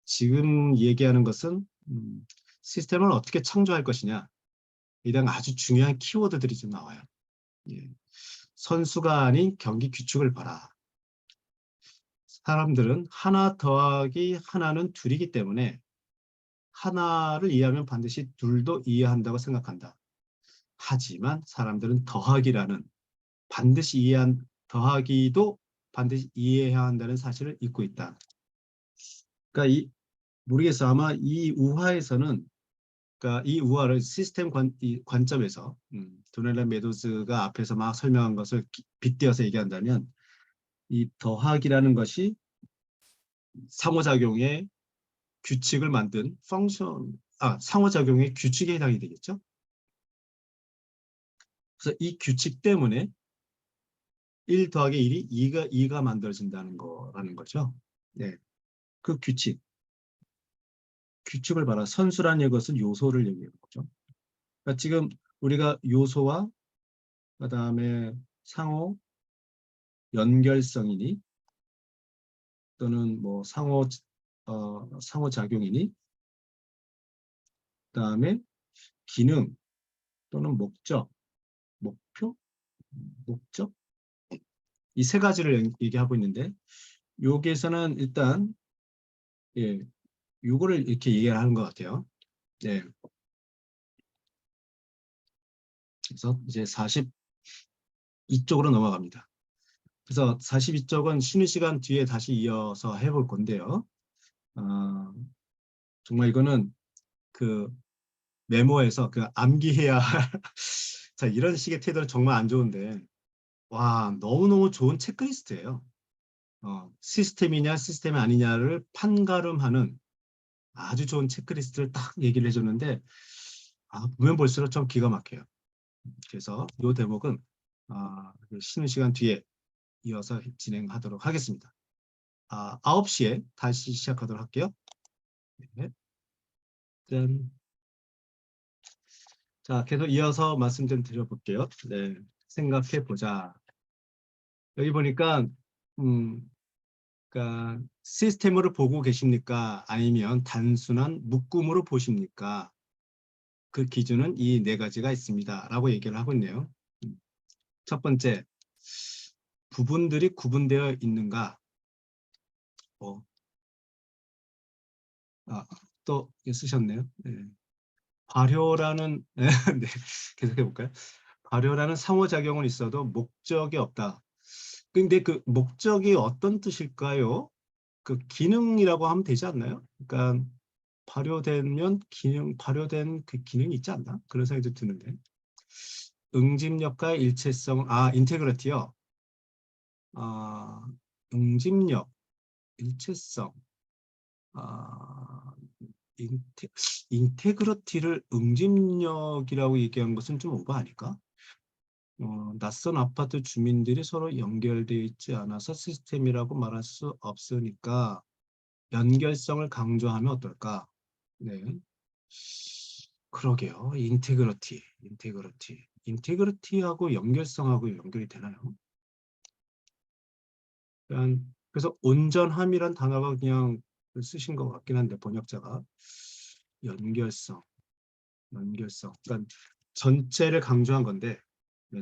지금 얘기하는 것은 시스템을 어떻게 창조할 것이냐, 에 대한 아주 중요한 키워드들이 좀 나와요. 예. 선수가 아닌 경기 규칙을 봐라. 사람들은 하나 더하기 하나는 둘이기 때문에 하나를 이해하면 반드시 둘도 이해한다고 생각한다. 하지만 사람들은 더하기라는, 반드시 이해한 더하기도 반드시 이해해야 한다는 사실을 잊고 있다. 그러니까 모르겠어. 아마 이 우화에서는, 그러니까 이 우화를 시스템 이 관점에서 도넬란 메도스가 앞에서 막 설명한 것을 빗대어서 얘기한다면, 이 더하기라는 것이 상호작용의 규칙을 만든 상호작용의 규칙에 해당이 되겠죠. 그래서 이 규칙 때문에 1 더하기 1이 2가 만들어진다는 거라는 거죠. 네. 그 규칙을 봐라. 선수라는 것은 요소를 얘기하는 거죠. 그러니까 지금 우리가 요소와 그다음에 상호 연결성이니 또는 뭐 상호작용이니 그다음에 기능 또는 목표, 목적, 이 세 가지를 얘기하고 있는데, 여기에서는 일단 요거를 이렇게 얘기를 하는 것 같아요. 네. 그래서 이제 42쪽으로 넘어갑니다. 그래서 42쪽은 쉬는 시간 뒤에 다시 이어서 해볼 건데요. 정말 이거는 그 메모에서 그 암기해야 자, 이런 식의 태도는 정말 안 좋은데, 와, 너무너무 좋은 체크리스트예요. 시스템이냐 시스템이 아니냐를 판가름하는 아주 좋은 체크리스트를 딱 얘기를 해줬는데, 보면 볼수록 좀 기가 막혀요. 그래서 이 대목은 쉬는 시간 뒤에 이어서 진행하도록 하겠습니다. 9시에 다시 시작하도록 할게요. 네. 짠. 자, 계속 이어서 말씀 좀 드려볼게요. 네, 생각해보자. 여기 보니까 그러니까 시스템으로 보고 계십니까? 아니면 단순한 묶음으로 보십니까? 그 기준은 이 네 가지가 있습니다. 라고 얘기를 하고 있네요. 첫 번째, 부분들이 구분되어 있는가? 또 쓰셨네요. 네. 발효라는 네, 계속해볼까요? 발효라는 상호작용은 있어도 목적이 없다. 근데 그 목적이 어떤 뜻일까요? 그 기능이라고 하면 되지 않나요? 그러니까 발효되면 발효된 그 기능이 있지 않나? 그런 생각이 드는데. 응집력과 일체성, 인테그리티요. 응집력, 일체성, 아, 인테그리티를 응집력이라고 얘기한 것은 좀 오버 아닐까? 낯선 아파트 주민들이 서로 연결되어 있지 않아서 시스템이라고 말할 수 없으니까 연결성을 강조하면 어떨까? 네. 그러게요. 인테그리티하고 연결성하고 연결이 되나요? 그래서 온전함이란 단어가 그냥 쓰신 것 같긴 한데, 번역자가 연결성. 그러니까 전체를 강조한 건데,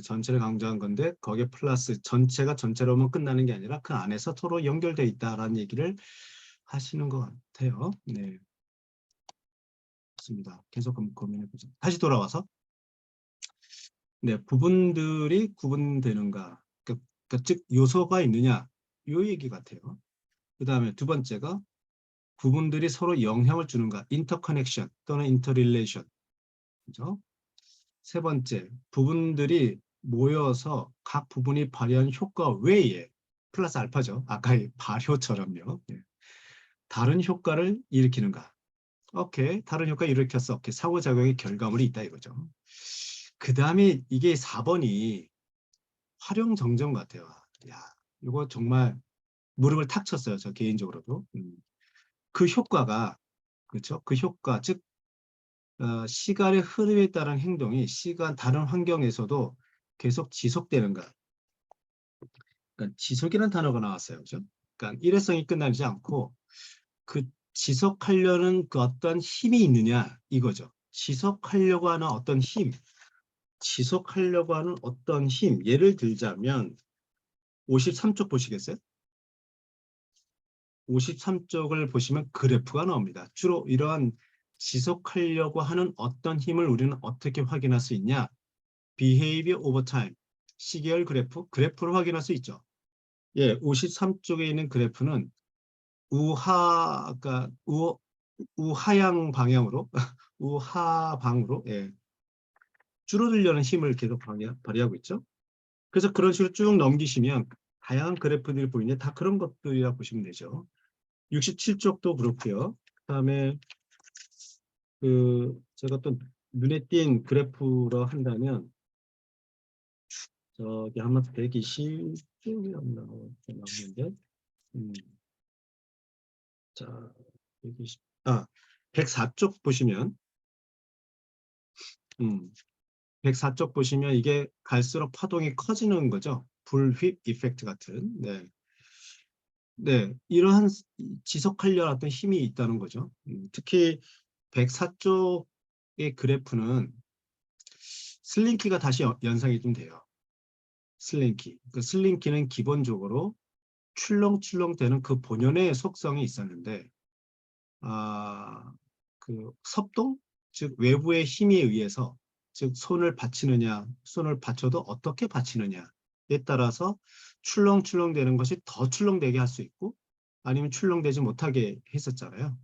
전체를 강조한 건데 거기에 플러스 전체가 전체로만 끝나는 게 아니라 그 안에서 서로 연결되어 있다라는 얘기를 하시는 것 같아요. 네, 좋습니다. 계속 고민해 보죠. 다시 돌아와서, 네, 부분들이 구분되는가, 즉 요소가 있느냐, 요 얘기 같아요. 그 다음에 두 번째가 부분들이 서로 영향을 주는가, 인터커넥션 또는 인터릴레이션, 그죠? 세 번째, 부분들이 모여서 각 부분이 발휘하는 효과 외에 플러스 알파죠. 아까의 발효처럼요. 예. 다른 효과를 일으키는가. 오케이. 다른 효과 일으켰어. 오케이. 상호작용의 결과물이 있다 이거죠. 그 다음에 이게 4번이 활용정정 같아요. 야, 이거 정말 무릎을 탁 쳤어요. 저 개인적으로도. 그 효과가, 그렇죠? 그 효과, 즉 시간의 흐름에 따른 행동이 다른 환경에서도 계속 지속되는가. 그러니까 지속이라는 단어가 나왔어요. 그죠? 그러니까 일회성이 끝나지 않고 그 지속하려는 그 어떤 힘이 있느냐 이거죠. 지속하려고 하는 어떤 힘, 지속하려고 하는 어떤 힘. 예를 들자면 53쪽 보시겠어요? 53쪽을 보시면 그래프가 나옵니다. 주로 이러한 지속하려고 하는 어떤 힘을 우리는 어떻게 확인할 수 있냐? Behavior over time, 시계열 그래프를 확인할 수 있죠. 예, 53쪽에 있는 그래프는 그러니까 우하향 방향으로, 우하방으로, 예, 줄어들려는 힘을 계속 발휘하고 있죠. 그래서 그런 식으로 쭉 넘기시면 다양한 그래프들이 보이는데 다 그런 것들이라 보시면 되죠. 67쪽도 그렇고요. 그다음에 제가 또 눈에 띈 그래프로 한다면 저기 아마 120쪽이었나 나오는데 자 104쪽 보시면 104쪽 보시면 이게 갈수록 파동이 커지는 거죠. 불휘 이펙트 같은. 네. 네, 이러한 지속하려는 어떤 힘이 있다는 거죠. 특히 104쪽의 그래프는 슬링키가 다시 연상이 좀 돼요. 슬링키. 그 슬링키는 기본적으로 출렁출렁 되는 그 본연의 속성이 있었는데, 그 섭동? 즉 외부의 힘에 의해서, 즉 손을 받치느냐, 손을 받쳐도 어떻게 받치느냐에 따라서 출렁출렁 되는 것이 더 출렁되게 할 수 있고, 아니면 출렁되지 못하게 했었잖아요.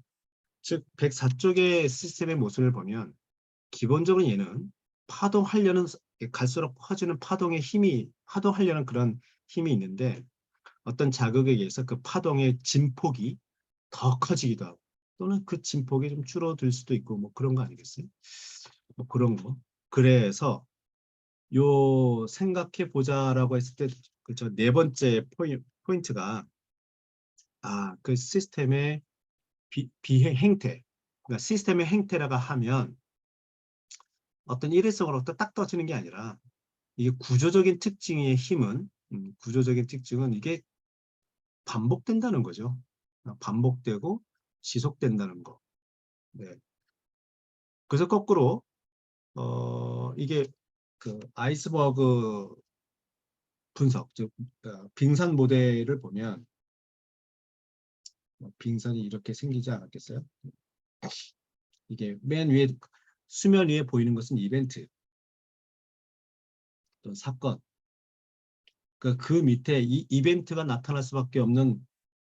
즉 104쪽의 시스템의 모습을 보면 기본적으로 얘는 파동하려는, 갈수록 커지는 파동하려는 그런 힘이 있는데, 어떤 자극에 의해서 그 파동의 진폭이 더 커지기도 하고, 또는 그 진폭이 좀 줄어들 수도 있고, 뭐 그런 거 아니겠어요? 뭐 그런 거. 그래서 요 생각해 보자라고 했을 때, 그저 네 번째 포인트가, 그 시스템의 비행 행태. 그러니까 시스템의 행태라고 하면 어떤 일회성으로 딱 떠지는 게 아니라, 이게 구조적인 특징은 이게 반복된다는 거죠. 반복되고 지속된다는 거. 네. 그래서 거꾸로 이게 그 아이스버그 분석, 즉 빙산 모델을 보면 빙산이 이렇게 생기지 않았겠어요? 이게 맨 위에 수면 위에 보이는 것은 이벤트, 또 사건. 그 밑에 이 이벤트가 나타날 수밖에 없는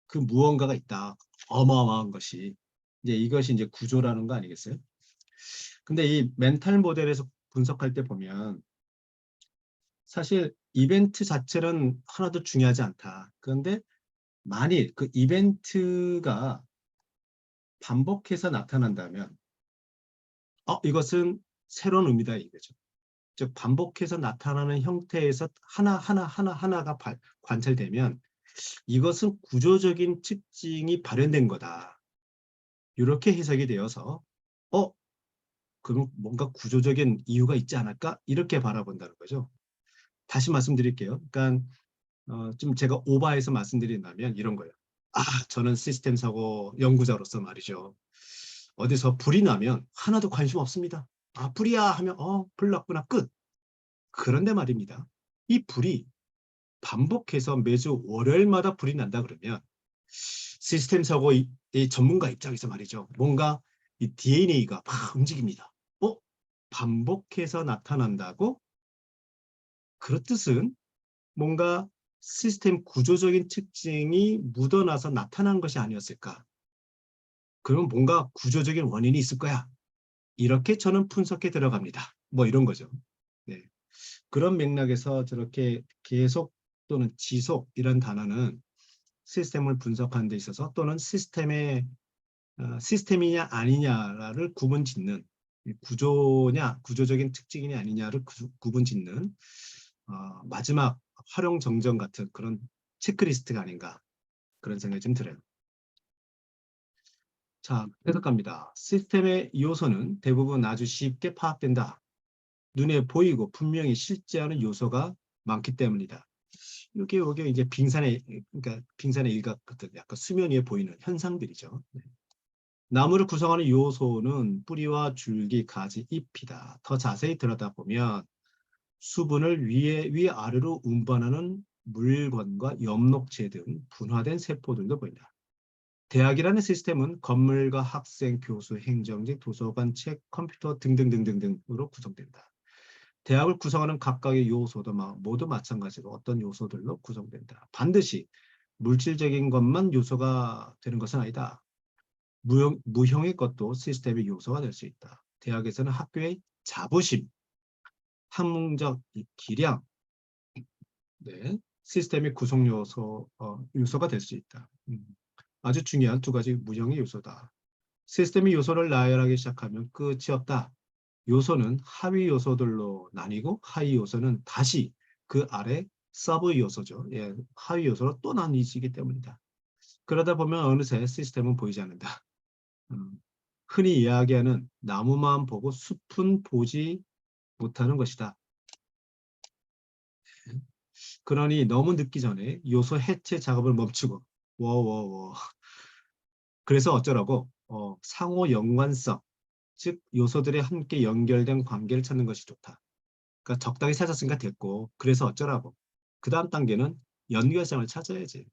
그 무언가가 있다. 어마어마한 것이. 이제 이것이 이제 구조라는 거 아니겠어요? 근데 이 멘탈 모델에서 분석할 때 보면 사실 이벤트 자체는 하나도 중요하지 않다. 그런데 만일 그 이벤트가 반복해서 나타난다면 이것은 새로운 의미다 이거죠. 즉 반복해서 나타나는 형태에서 하나가 관찰되면 이것은 구조적인 특징이 발현된 거다. 이렇게 해석이 되어서 그럼 뭔가 구조적인 이유가 있지 않을까? 이렇게 바라본다는 거죠. 다시 말씀드릴게요. 그러니까 좀 제가 오버해서 말씀드린다면 이런 거예요. 저는 시스템 사고 연구자로서 말이죠. 어디서 불이 나면 하나도 관심 없습니다. 불이야 하면 불 났구나 끝. 그런데 말입니다. 이 불이 반복해서 매주 월요일마다 불이 난다 그러면 시스템 사고 이 전문가 입장에서 말이죠. 뭔가 이 DNA가 막 움직입니다. 반복해서 나타난다고? 그렇듯은 뭔가 시스템 구조적인 특징이 묻어나서 나타난 것이 아니었을까? 그럼 뭔가 구조적인 원인이 있을 거야. 이렇게 저는 분석해 들어갑니다. 뭐 이런 거죠. 네. 그런 맥락에서 저렇게 계속 또는 지속 이런 단어는 시스템을 분석하는 데 있어서 또는 시스템이냐 아니냐를 구분짓는, 구조적인 특징이냐 아니냐를 구분짓는 마지막 활용 정정 같은 그런 체크리스트가 아닌가, 그런 생각이 좀 들어요. 자, 해석합니다. 시스템의 요소는 대부분 아주 쉽게 파악된다. 눈에 보이고 분명히 실제하는 요소가 많기 때문이다. 이게 이제 그러니까 빙산의 일각 같은 약간 수면 위에 보이는 현상들이죠. 네. 나무를 구성하는 요소는 뿌리와 줄기, 가지, 잎이다. 더 자세히 들여다보면 수분을 위아래로 운반하는 물건과 엽록체 등 분화된 세포들도 보인다. 대학이라는 시스템은 건물과 학생, 교수, 행정직, 도서관, 책, 컴퓨터 등등등등등으로 구성된다. 대학을 구성하는 각각의 요소도 모두 마찬가지로 어떤 요소들로 구성된다. 반드시 물질적인 것만 요소가 되는 것은 아니다. 무형의 것도 시스템의 요소가 될 수 있다. 대학에서는 학교의 자부심, 학문적 기량, 네, 시스템의 구성 요소가 될 수 있다. 아주 중요한 두 가지 무형의 요소다. 시스템의 요소를 나열하기 시작하면 끝이 없다. 요소는 하위 요소들로 나뉘고 하위 요소는 다시 그 아래 서브 요소죠. 예, 하위 요소로 또 나뉘기 때문이다. 그러다 보면 어느새 시스템은 보이지 않는다. 흔히 이야기하는 나무만 보고 숲은 보지 못하는 것이다. 그러니 너무 늦기 전에 요소 해체 작업을 멈추고 워워워. 그래서 어쩌라고? 상호 연관성, 즉 요소들이 함께 연결된 관계를 찾는 것이 좋다. 그러니까 적당히 찾았으니까 됐고, 그래서 어쩌라고? 그 다음 단계는 연결성을 찾아야지.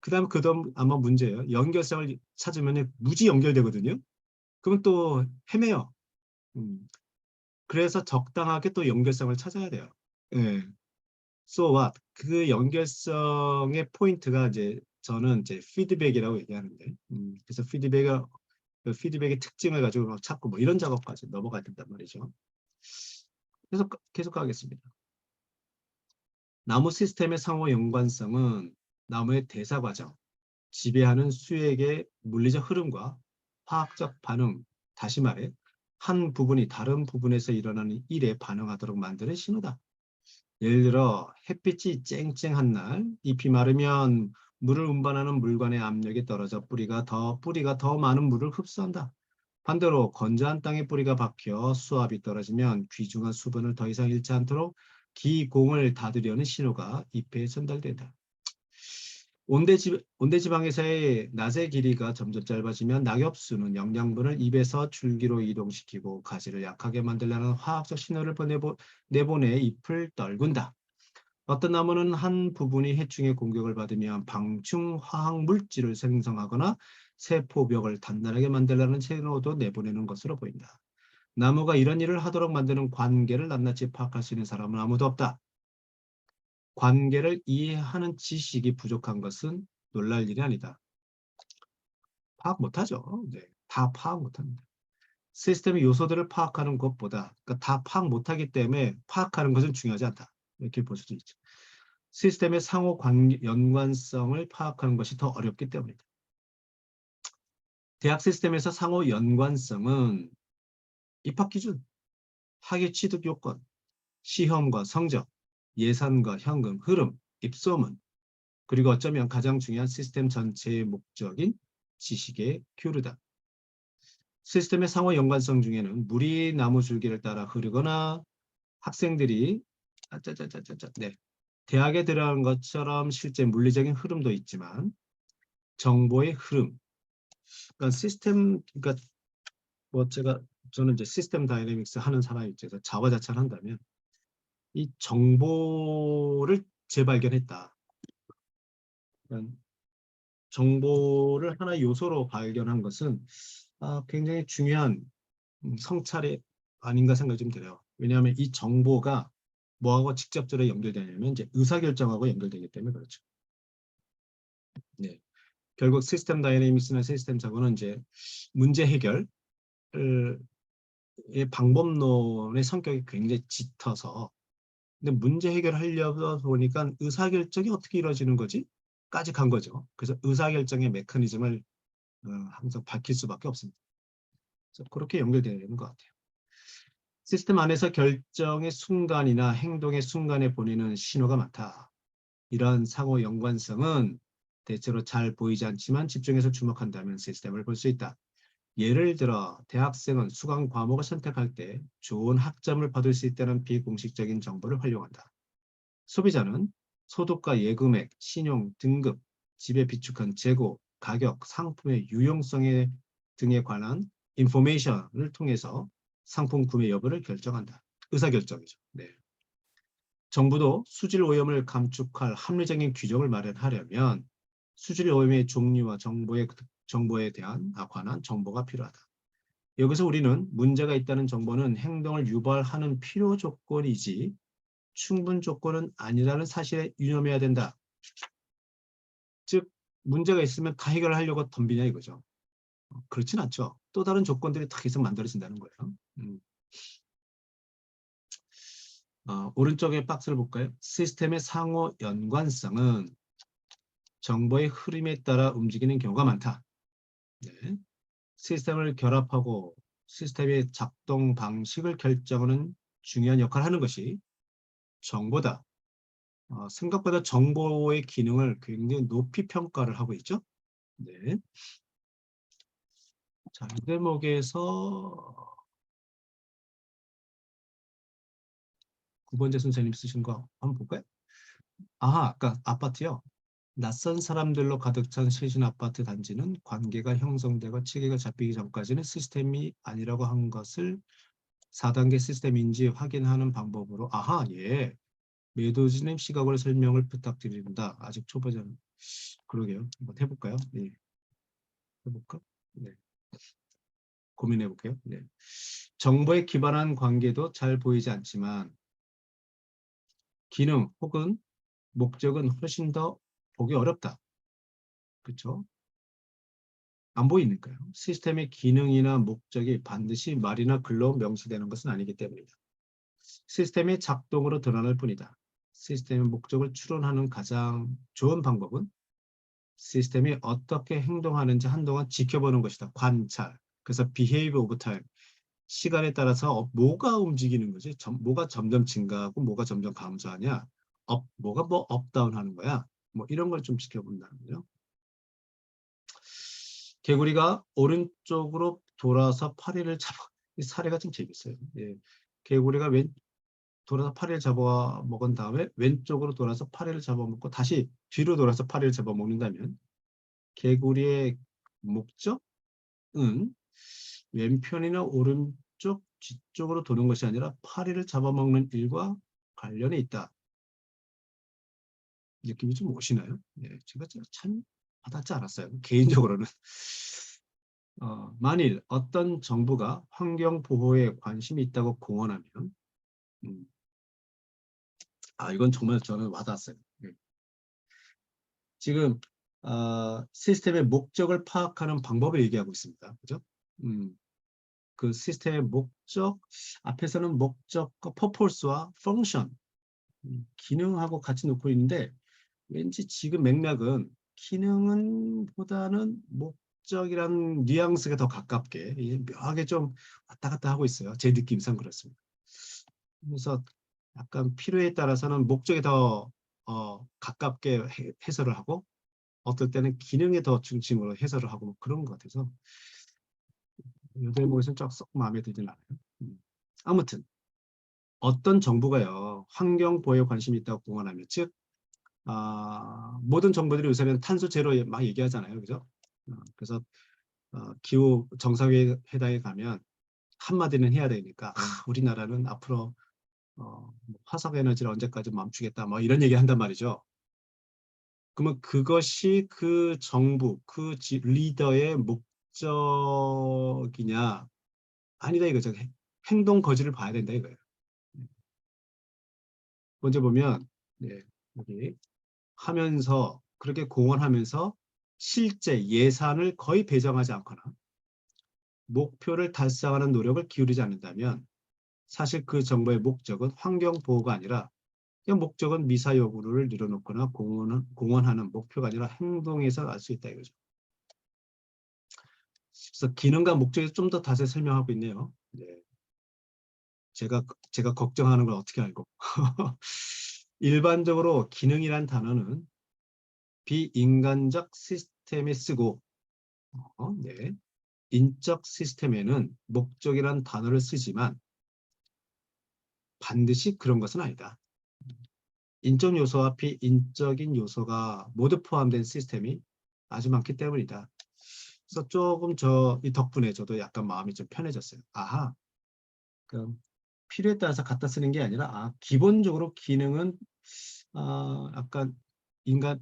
그다음 아마 문제예요. 연결성을 찾으면 무지 연결되거든요. 그러면 또 헤매요. 음, 그래서 적당하게 또 연결성을 찾아야 돼요. 예. So what? 그 연결성의 포인트가 이제 저는 이제 피드백이라고 얘기하는데, 그래서 그 피드백의 특징을 가지고 막 찾고 뭐 이런 작업까지 넘어가야 된단 말이죠. 그래서 계속 가겠습니다. 나무 시스템의 상호 연관성은 나무의 대사 과정, 지배하는 수액의 물리적 흐름과 화학적 반응, 다시 말해 한 부분이 다른 부분에서 일어나는 일에 반응하도록 만드는 신호다. 예를 들어 햇빛이 쨍쨍한 날 잎이 마르면 물을 운반하는 물관의 압력이 떨어져 뿌리가 더 많은 물을 흡수한다. 반대로 건조한 땅에 뿌리가 박혀 수압이 떨어지면 귀중한 수분을 더 이상 잃지 않도록 기공을 닫으려는 신호가 잎에 전달된다. 온대지방에서의 낮의 길이가 점점 짧아지면 낙엽수는 영양분을 입에서 줄기로 이동시키고 가지를 약하게 만들려는 화학적 신호를 내보내 잎을 떨군다. 어떤 나무는 한 부분이 해충의 공격을 받으면 방충 화학 물질을 생성하거나 세포벽을 단단하게 만들려는 신호도 내보내는 것으로 보인다. 나무가 이런 일을 하도록 만드는 관계를 낱낱이 파악할 수 있는 사람은 아무도 없다. 관계를 이해하는 지식이 부족한 것은 놀랄 일이 아니다. 파악 못하죠. 네, 다 파악 못합니다. 시스템의 요소들을 파악하는 것보다 그러니까 다 파악 못하기 때문에 파악하는 것은 중요하지 않다. 이렇게 볼 수도 있죠. 시스템의 상호 연관성을 파악하는 것이 더 어렵기 때문이다. 대학 시스템에서 상호 연관성은 입학 기준, 학위 취득 요건, 시험과 성적, 예산과 현금, 흐름, 입소문, 그리고 어쩌면 가장 중요한 시스템 전체의 목적인 지식의 교류다. 시스템의 상호 연관성 중에는 물이 나무 줄기를 따라 흐르거나 학생들이 네, 대학에 들어간 것처럼 실제 물리적인 흐름도 있지만 정보의 흐름, 그러니까 그러니까 뭐 저는 이제 시스템 다이내믹스 하는 사람 입장에서 자화자찬 한다면 이 정보를 재발견했다. 그러니까 정보를 하나 요소로 발견한 것은 굉장히 중요한 성찰이 아닌가 생각이 좀 들어요. 왜냐하면 이 정보가 뭐하고 직접적으로 연결되냐면 이제 의사결정하고 연결되기 때문에 그렇죠. 네. 결국 시스템 다이내믹스나 시스템 자본은 이제 문제 해결의 방법론의 성격이 굉장히 짙어서 근데 문제 해결하려다 보니까 의사결정이 어떻게 이루어지는 거지? 까지 간 거죠. 그래서 의사결정의 메커니즘을 항상 밝힐 수밖에 없습니다. 그래서 그렇게 연결되는 것 같아요. 시스템 안에서 결정의 순간이나 행동의 순간에 보내는 신호가 많다. 이런 상호 연관성은 대체로 잘 보이지 않지만 집중해서 주목한다면 시스템을 볼 수 있다. 예를 들어 대학생은 수강 과목을 선택할 때 좋은 학점을 받을 수 있다는 비공식적인 정보를 활용한다. 소비자는 소득과 예금액, 신용, 등급, 집에 비축한 재고, 가격, 상품의 유용성에 등에 관한 인포메이션을 통해서 상품 구매 여부를 결정한다. 의사결정이죠. 네. 정부도 수질 오염을 감축할 합리적인 규정을 마련하려면 수질 오염의 종류와 정보에 대한 관한 정보가 필요하다. 여기서 우리는 문제가 있다는 정보는 행동을 유발하는 필요 조건이지 충분 조건은 아니라는 사실에 유념해야 된다. 즉 문제가 있으면 다 해결하려고 덤비냐 이거죠. 그렇진 않죠. 또 다른 조건들이 다 계속 만들어진다는 거예요. 오른쪽에 박스를 볼까요? 시스템의 상호 연관성은 정보의 흐름에 따라 움직이는 경우가 많다. 네. 시스템을 결합하고 시스템의 작동 방식을 결정하는 중요한 역할을 하는 것이 정보다. 생각보다 정보의 기능을 굉장히 높이 평가를 하고 있죠. 네. 자, 이 대목에서 9번째 선생님 쓰신 거 한번 볼까요? 아까 아파트요. 낯선 사람들로 가득 찬 시신 아파트 단지는 관계가 형성되고 체계가 잡히기 전까지는 시스템이 아니라고 한 것을 4단계 시스템인지 확인하는 방법으로 예. 매도진의 시각으로 설명을 부탁드립니다. 아직 초보자는. 그러게요. 한번 해볼까요? 네. 해볼까? 네. 고민해볼게요. 네. 정보에 기반한 관계도 잘 보이지 않지만 기능 혹은 목적은 훨씬 더 보기 어렵다. 그렇죠? 안 보이니까요. 시스템의 기능이나 목적이 반드시 말이나 글로 명시되는 것은 아니기 때문이다. 시스템의 작동으로 드러날 뿐이다. 시스템의 목적을 추론하는 가장 좋은 방법은 시스템이 어떻게 행동하는지 한동안 지켜보는 것이다. 관찰. 그래서 behavior over time. 시간에 따라서 뭐가 움직이는 거지? 뭐가 점점 증가하고 뭐가 점점 감소하냐? 뭐가 업다운 하는 거야? 뭐 이런 걸 좀 지켜본다는 거죠. 개구리가 오른쪽으로 돌아서 파리를 잡아. 이 사례가 좀 재밌어요. 예. 개구리가 돌아서 파리를 잡아 먹은 다음에 왼쪽으로 돌아서 파리를 잡아먹고 다시 뒤로 돌아서 파리를 잡아먹는다면 개구리의 목적은 왼편이나 오른쪽 뒤쪽으로 도는 것이 아니라 파리를 잡아먹는 일과 관련이 있다. 느낌이 좀 오시나요? 네, 제가 참 와닿지 않았어요. 개인적으로는. 만일 어떤 정부가 환경 보호에 관심이 있다고 공언하면 음, 이건 정말 저는 와닿았어요. 네. 지금 시스템의 목적을 파악하는 방법을 얘기하고 있습니다. 그죠? 그 시스템의 목적, 앞에서는 목적과 purpose와 function, 기능하고 같이 놓고 있는데 왠지 지금 맥락은 기능은 보다는 목적이란 뉘앙스가 더 가깝게 묘하게 좀 왔다 갔다 하고 있어요. 제 느낌상 그렇습니다. 그래서 약간 필요에 따라서는 목적에 더 가깝게 해설을 하고 어떨 때는 기능에 더 중심으로 해설을 하고 뭐 그런 것 같아서 이 대목에서는 썩 마음에 들진 않아요. 아무튼 어떤 정부가요 환경 보호에 관심이 있다고 공언하면 즉 모든 정부들이 요새는 탄소 제로 막 얘기하잖아요, 그죠? 그래서 기후 정상회담에 가면 한마디는 해야 되니까 우리나라는 앞으로 화석 에너지를 언제까지 멈추겠다, 뭐 이런 얘기 한단 말이죠. 그러면 그것이 그 정부, 그 리더의 목적이냐? 아니다 이거죠. 행동 거지를 봐야 된다 이거예요. 먼저 보면 네, 여기 하면서 그렇게 공언하면서 실제 예산을 거의 배정하지 않거나 목표를 달성하는 노력을 기울이지 않는다면 사실 그 정부의 목적은 환경 보호가 아니라 그 목적은 미사 여구를 늘어놓거나 공언하는 목표가 아니라 행동에서 알 수 있다 이거죠. 그래서 기능과 목적에 좀 더 자세히 설명하고 있네요. 네. 제가 걱정하는 걸 어떻게 알고. 일반적으로 기능이란 단어는 비인간적 시스템에 쓰고 네. 인적 시스템에는 목적이란 단어를 쓰지만 반드시 그런 것은 아니다. 인적 요소와 비인적인 요소가 모두 포함된 시스템이 아주 많기 때문이다. 그래서 조금 이 덕분에 저도 약간 마음이 좀 편해졌어요. 아하, 그 필요에 따라서 갖다 쓰는 게 아니라 기본적으로 기능은 약간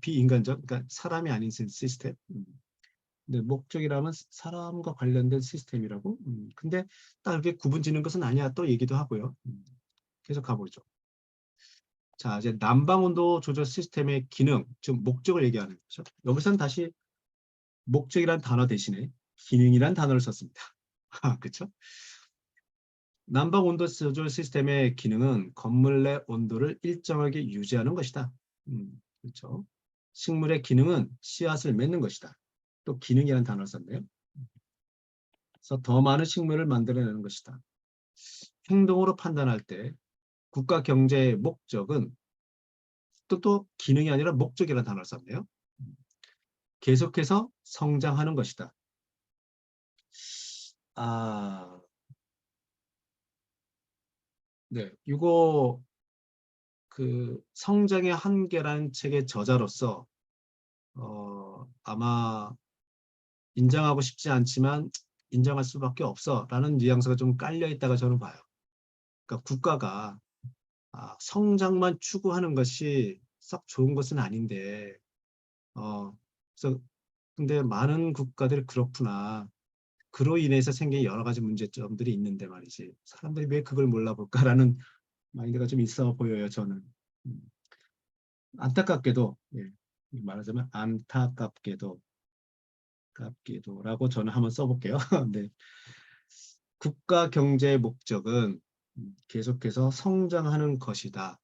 비인간적, 그러니까 사람이 아닌 시스템. 근데 목적이라면 사람과 관련된 시스템이라고. 근데 딱 이렇게 구분 짓는 것은 아니야 또 얘기도 하고요. 계속 가보죠. 자, 이제 난방온도 조절 시스템의 기능, 즉 목적을 얘기하는 거죠. 여기서는 다시 목적이란 단어 대신에 기능이란 단어를 썼습니다. 그렇죠? 난방 온도 조절 시스템의 기능은 건물 내 온도를 일정하게 유지하는 것이다. 그렇죠. 식물의 기능은 씨앗을 맺는 것이다. 또 기능이라는 단어를 썼네요. 그래서 더 많은 식물을 만들어내는 것이다. 행동으로 판단할 때 국가 경제의 목적은 또 기능이 아니라 목적이라는 단어를 썼네요. 계속해서 성장하는 것이다. 아, 네. 이거 그 성장의 한계라는 책의 저자로서 아마 인정하고 싶지 않지만 인정할 수밖에 없어라는 뉘앙스가 좀 깔려 있다가 저는 봐요. 그러니까 국가가 성장만 추구하는 것이 썩 좋은 것은 아닌데, 그래서 근데 많은 국가들이 그렇구나. 그로 인해서 생긴 여러 가지 문제점들이 있는데 말이지. 사람들이 왜 그걸 몰라볼까라는 마인드가 좀 있어 보여요, 저는. 음, 안타깝게도, 예, 말하자면 안타깝게도라고 저는 한번 써볼게요. 네. 국가 경제의 목적은 계속해서 성장하는 것이다.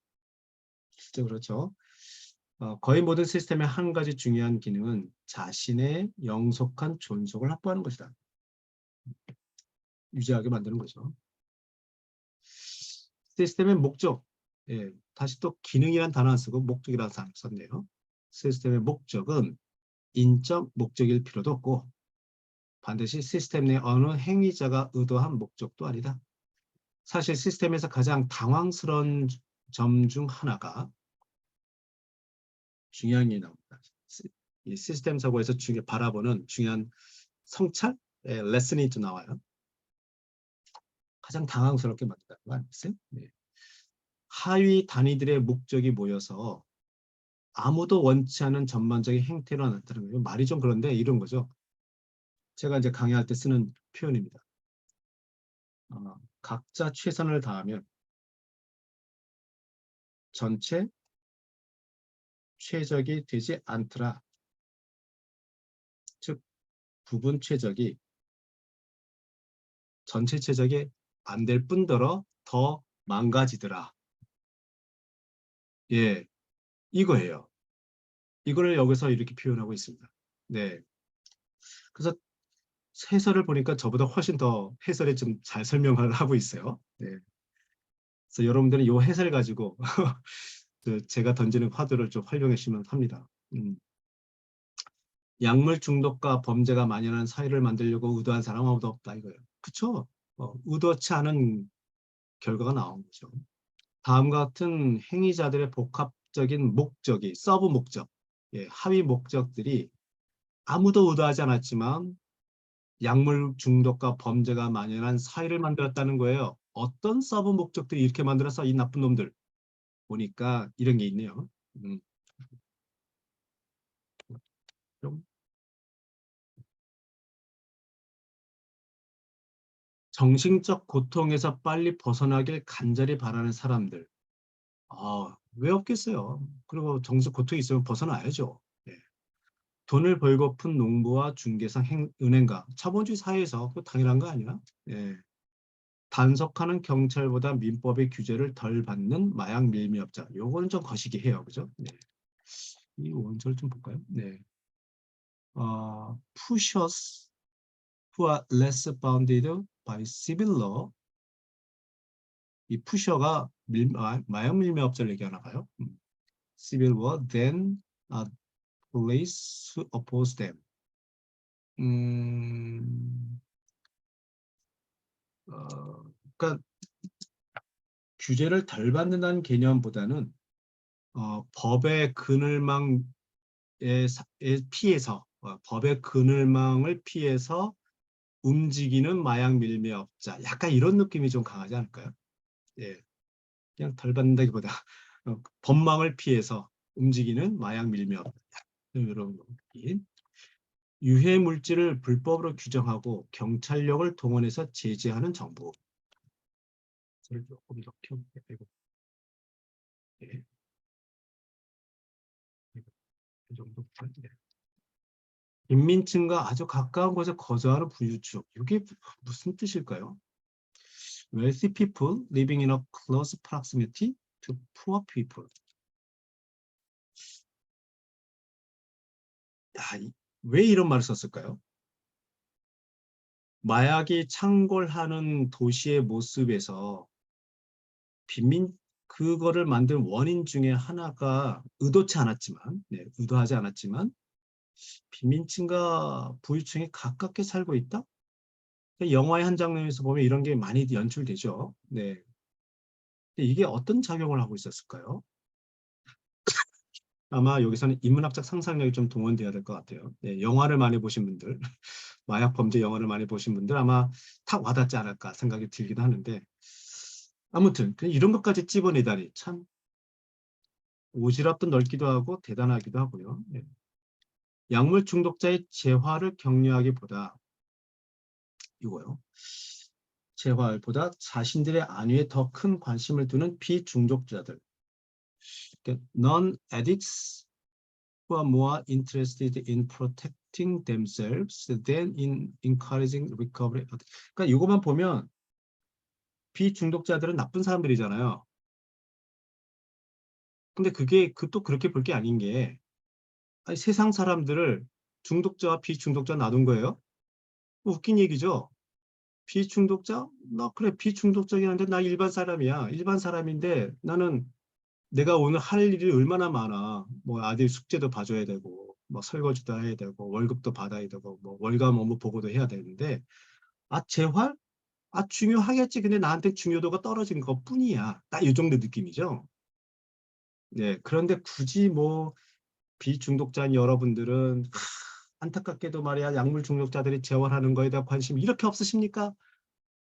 실제 그렇죠. 거의 모든 시스템의 한 가지 중요한 기능은 자신의 영속한 존속을 확보하는 것이다. 유지하게 만드는 거죠. 시스템의 목적, 예, 다시 또 기능이란 단어 안 쓰고 목적이라는 단어 썼네요. 시스템의 목적은 인적 목적일 필요도 없고 반드시 시스템 내 어느 행위자가 의도한 목적도 아니다. 사실 시스템에서 가장 당황스러운 점 중 하나가 중요한 게 나옵니다. 이 시스템 사고에서 바라보는 중요한 성찰, 레슨이 또 나와요. 가장 당황스럽게 만든다는 거 아니겠어요? 네. 하위 단위들의 목적이 모여서 아무도 원치 않은 전반적인 행태로 나타나는 거예요. 말이 좀 그런데 이런 거죠. 제가 이제 강의할 때 쓰는 표현입니다. 각자 최선을 다하면 전체 최적이 되지 않더라. 즉 부분 최적이 전체 최적이 안 될 뿐더러 더 망가지더라. 예, 이거예요. 이거를 여기서 이렇게 표현하고 있습니다. 네. 그래서 해설을 보니까 저보다 훨씬 더 해설에 좀 잘 설명을 하고 있어요. 네. 그래서 여러분들은 이 해설 가지고 제가 던지는 화두를 좀 활용하시면 합니다. 약물 중독과 범죄가 만연한 사회를 만들려고 의도한 사람 아무도 없다 이거예요. 그렇죠? 의도치 않은 결과가 나온 거죠. 다음과 같은 행위자들의 복합적인 목적이 서브 목적, 예, 하위 목적들이 아무도 의도하지 않았지만 약물 중독과 범죄가 만연한 사회를 만들었다는 거예요. 어떤 서브 목적들이 이렇게 만들어서 이 나쁜 놈들 보니까 이런 게 있네요. 좀 정신적 고통에서 빨리 벗어나길 간절히 바라는 사람들. 왜 없겠어요? 그리고 정신적 고통이 있으면 벗어나야죠. 예. 돈을 벌고픈 농부와 중개사, 은행가, 자본주의 사회에서 그 당연한 거 아니야? 예. 단속하는 경찰보다 민법의 규제를 덜 받는 마약 밀매업자. 요거는 좀 거시기 해요. 그죠? 네. 이 원서를 좀 볼까요? 네. pushers who are less bounded by civil law. 이 푸셔가 마약 밀매업자를 얘기하나 봐요. civil law, then police who oppose them. 그러니까 규제를 덜 받는다는 개념보다는 법의 그늘망에 피해서 법의 그늘망을 피해서 움직이는 마약 밀매업자, 약간 이런 느낌이 좀 강하지 않을까요? 예, 그냥 덜 받는다기보다 법망을 피해서 움직이는 마약 밀매업자, 이런 느낌. 유해 물질을 불법으로 규정하고 경찰력을 동원해서 제재하는 정부. 저를 조금 더 켜볼게요. 예, 이 정도. 네. 인민층과 아주 가까운 곳에 거주하는 부유층. 이게 무슨 뜻일까요? Wealthy people living in a close proximity to poor people. 야, 왜 이런 말을 썼을까요? 마약이 창궐하는 도시의 모습에서 빈민 그거를 만든 원인 중에 하나가 의도치 않았지만, 네, 의도하지 않았지만 빈민층과 부유층이 가깝게 살고 있다? 영화의 한 장면에서 보면 이런 게 많이 연출되죠. 네. 근데 이게 어떤 작용을 하고 있었을까요? 아마 여기서는 인문학적 상상력이 좀 동원돼야 될 것 같아요. 네, 영화를 많이 보신 분들, 마약 범죄 영화를 많이 보신 분들 아마 탁 와닿지 않을까 생각이 들기도 하는데 아무튼 이런 것까지 찝어내다니 참 오지랖도 넓기도 하고 대단하기도 하고요. 네. 약물 중독자의 재활을 격려하기보다 이거요. 재활보다 자신들의 안위에 더 큰 관심을 두는 비중독자들. 그러니까 non-addicts who are more interested in protecting themselves than in encouraging recovery. 그러니까 이거만 보면 비중독자들은 나쁜 사람들이잖아요. 근데 그게 또 그렇게 볼 게 아닌 게 아니, 세상 사람들을 중독자와 비중독자 놔둔 거예요. 웃긴 얘기죠. 비중독자? 나 그래 비중독자긴 한데 나 일반 사람이야. 일반 사람인데 나는 내가 오늘 할 일이 얼마나 많아. 뭐 아들 숙제도 봐줘야 되고, 뭐 설거지도 해야 되고, 월급도 받아야 되고, 뭐 월감 업무 보고도 해야 되는데, 아 재활? 아 중요하겠지. 근데 나한테 중요도가 떨어진 것뿐이야. 딱 이 정도 느낌이죠. 네. 그런데 굳이 뭐 비중독자인 여러분들은 안타깝게도 말이야 약물 중독자들이 재활하는 거에 대한 관심이 이렇게 없으십니까?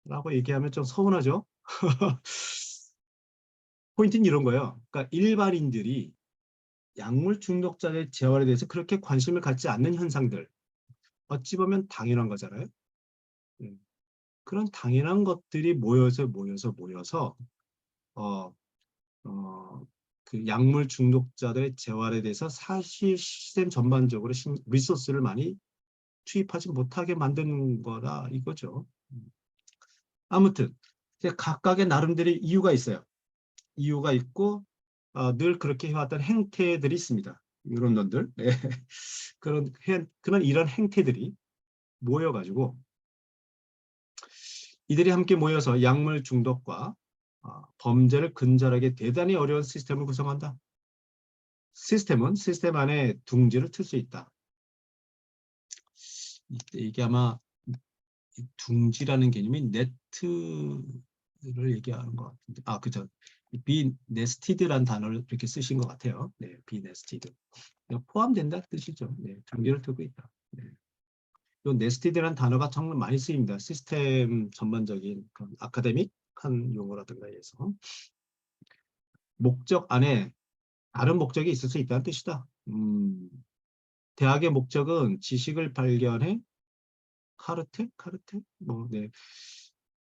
라고 얘기하면 좀 서운하죠. 포인트는 이런 거예요. 그러니까 일반인들이 약물 중독자의 재활에 대해서 그렇게 관심을 갖지 않는 현상들 어찌 보면 당연한 거잖아요. 음, 그런 당연한 것들이 모여서 어, 어, 그 약물 중독자들의 재활에 대해서 사실 시스템 전반적으로 리소스를 많이 투입하지 못하게 만드는 거다 이거죠. 아무튼 각각의 나름대로 이유가 있어요. 이유가 있고 늘 그렇게 해왔던 행태들이 있습니다. 이런 놈들. 네. 그런 이런 행태들이 모여가지고 이들이 함께 모여서 약물 중독과 범죄를 근절하기 대단히 어려운 시스템을 구성한다. 시스템 안에 둥지를 틀 수 있다. 이게 아마 둥지라는 개념이 네트를 얘기하는 것 같은데, 그죠. 비 네스티드란 단어를 이렇게 쓰신 것 같아요. 네, 비 네스티드. 포함된다 뜻이죠. 네, 둥지를 틀고 있다. 네. 이 네스티드라는 단어가 정말 많이 쓰입니다. 시스템 전반적인 그런 아카데믹한 용어라든가 해서 목적 안에 다른 목적이 있을 수 있다는 뜻이다. 대학의 목적은 지식을 발견해 카르테? 뭐, 네.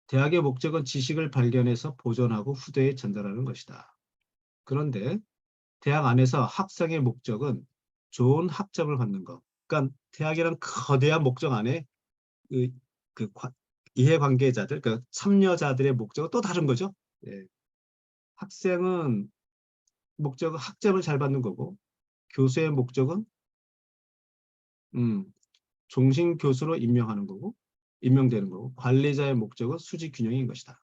대학의 목적은 지식을 발견해서 보존하고 후대에 전달하는 것이다. 그런데 대학 안에서 학생의 목적은 좋은 학점을 받는 것. 그러니까 대학이란 거대한 목적 안에 그, 이해관계자들, 그 참여자들의 목적은 또 다른 거죠. 예. 학생은 목적은 학점을 잘 받는 거고 교수의 목적은 음, 종신 교수로 임명되는 거고 관리자의 목적은 수직 균형인 것이다.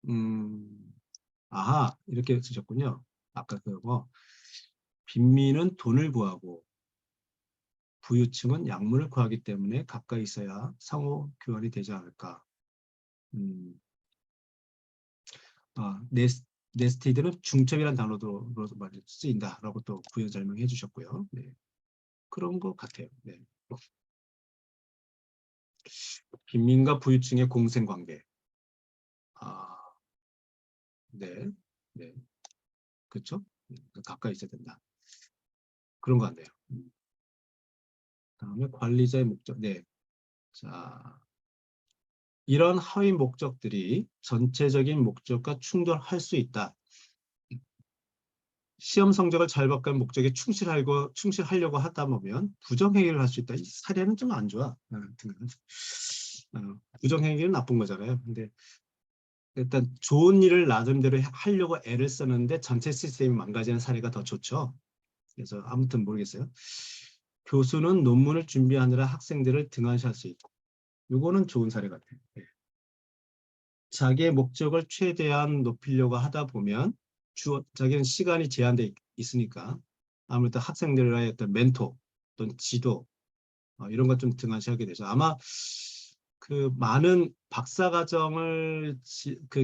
음, 아하 이렇게 쓰셨군요. 아까 빈민은 돈을 구하고 부유층은 약물을 구하기 때문에 가까이 있어야 상호 교환이 되지 않을까. 네스티드는 중첩이라는 단어로 많이 쓰인다라고 또 부연 설명해 주셨고요. 네. 그런 것 같아요. 네. 빈민과 부유층의 공생관계. 네, 네, 그렇죠? 가까이 있어야 된다. 그런 것 같네요. 다음에 관리자의 목적. 네, 자, 이런 하위 목적들이 전체적인 목적과 충돌할 수 있다. 시험 성적을 잘 받는 목적에 충실하려고 하다 보면 부정행위를 할 수 있다. 이 사례는 좀 안 좋아. 부정행위는 나쁜 거잖아요. 근데 일단 좋은 일을 나름대로 하려고 애를 쓰는데 전체 시스템이 망가지는 사례가 더 좋죠. 그래서 아무튼 모르겠어요. 교수는 논문을 준비하느라 학생들을 등한시할 수 있고, 이거는 좋은 사례 같아요. 네. 자기의 목적을 최대한 높이려고 하다 보면 자기는 시간이 제한돼 있으니까 아무래도 학생들과의 어떤 멘토 또는 지도 이런 것 좀 등한시하게 되죠. 아마 그 많은 박사과정을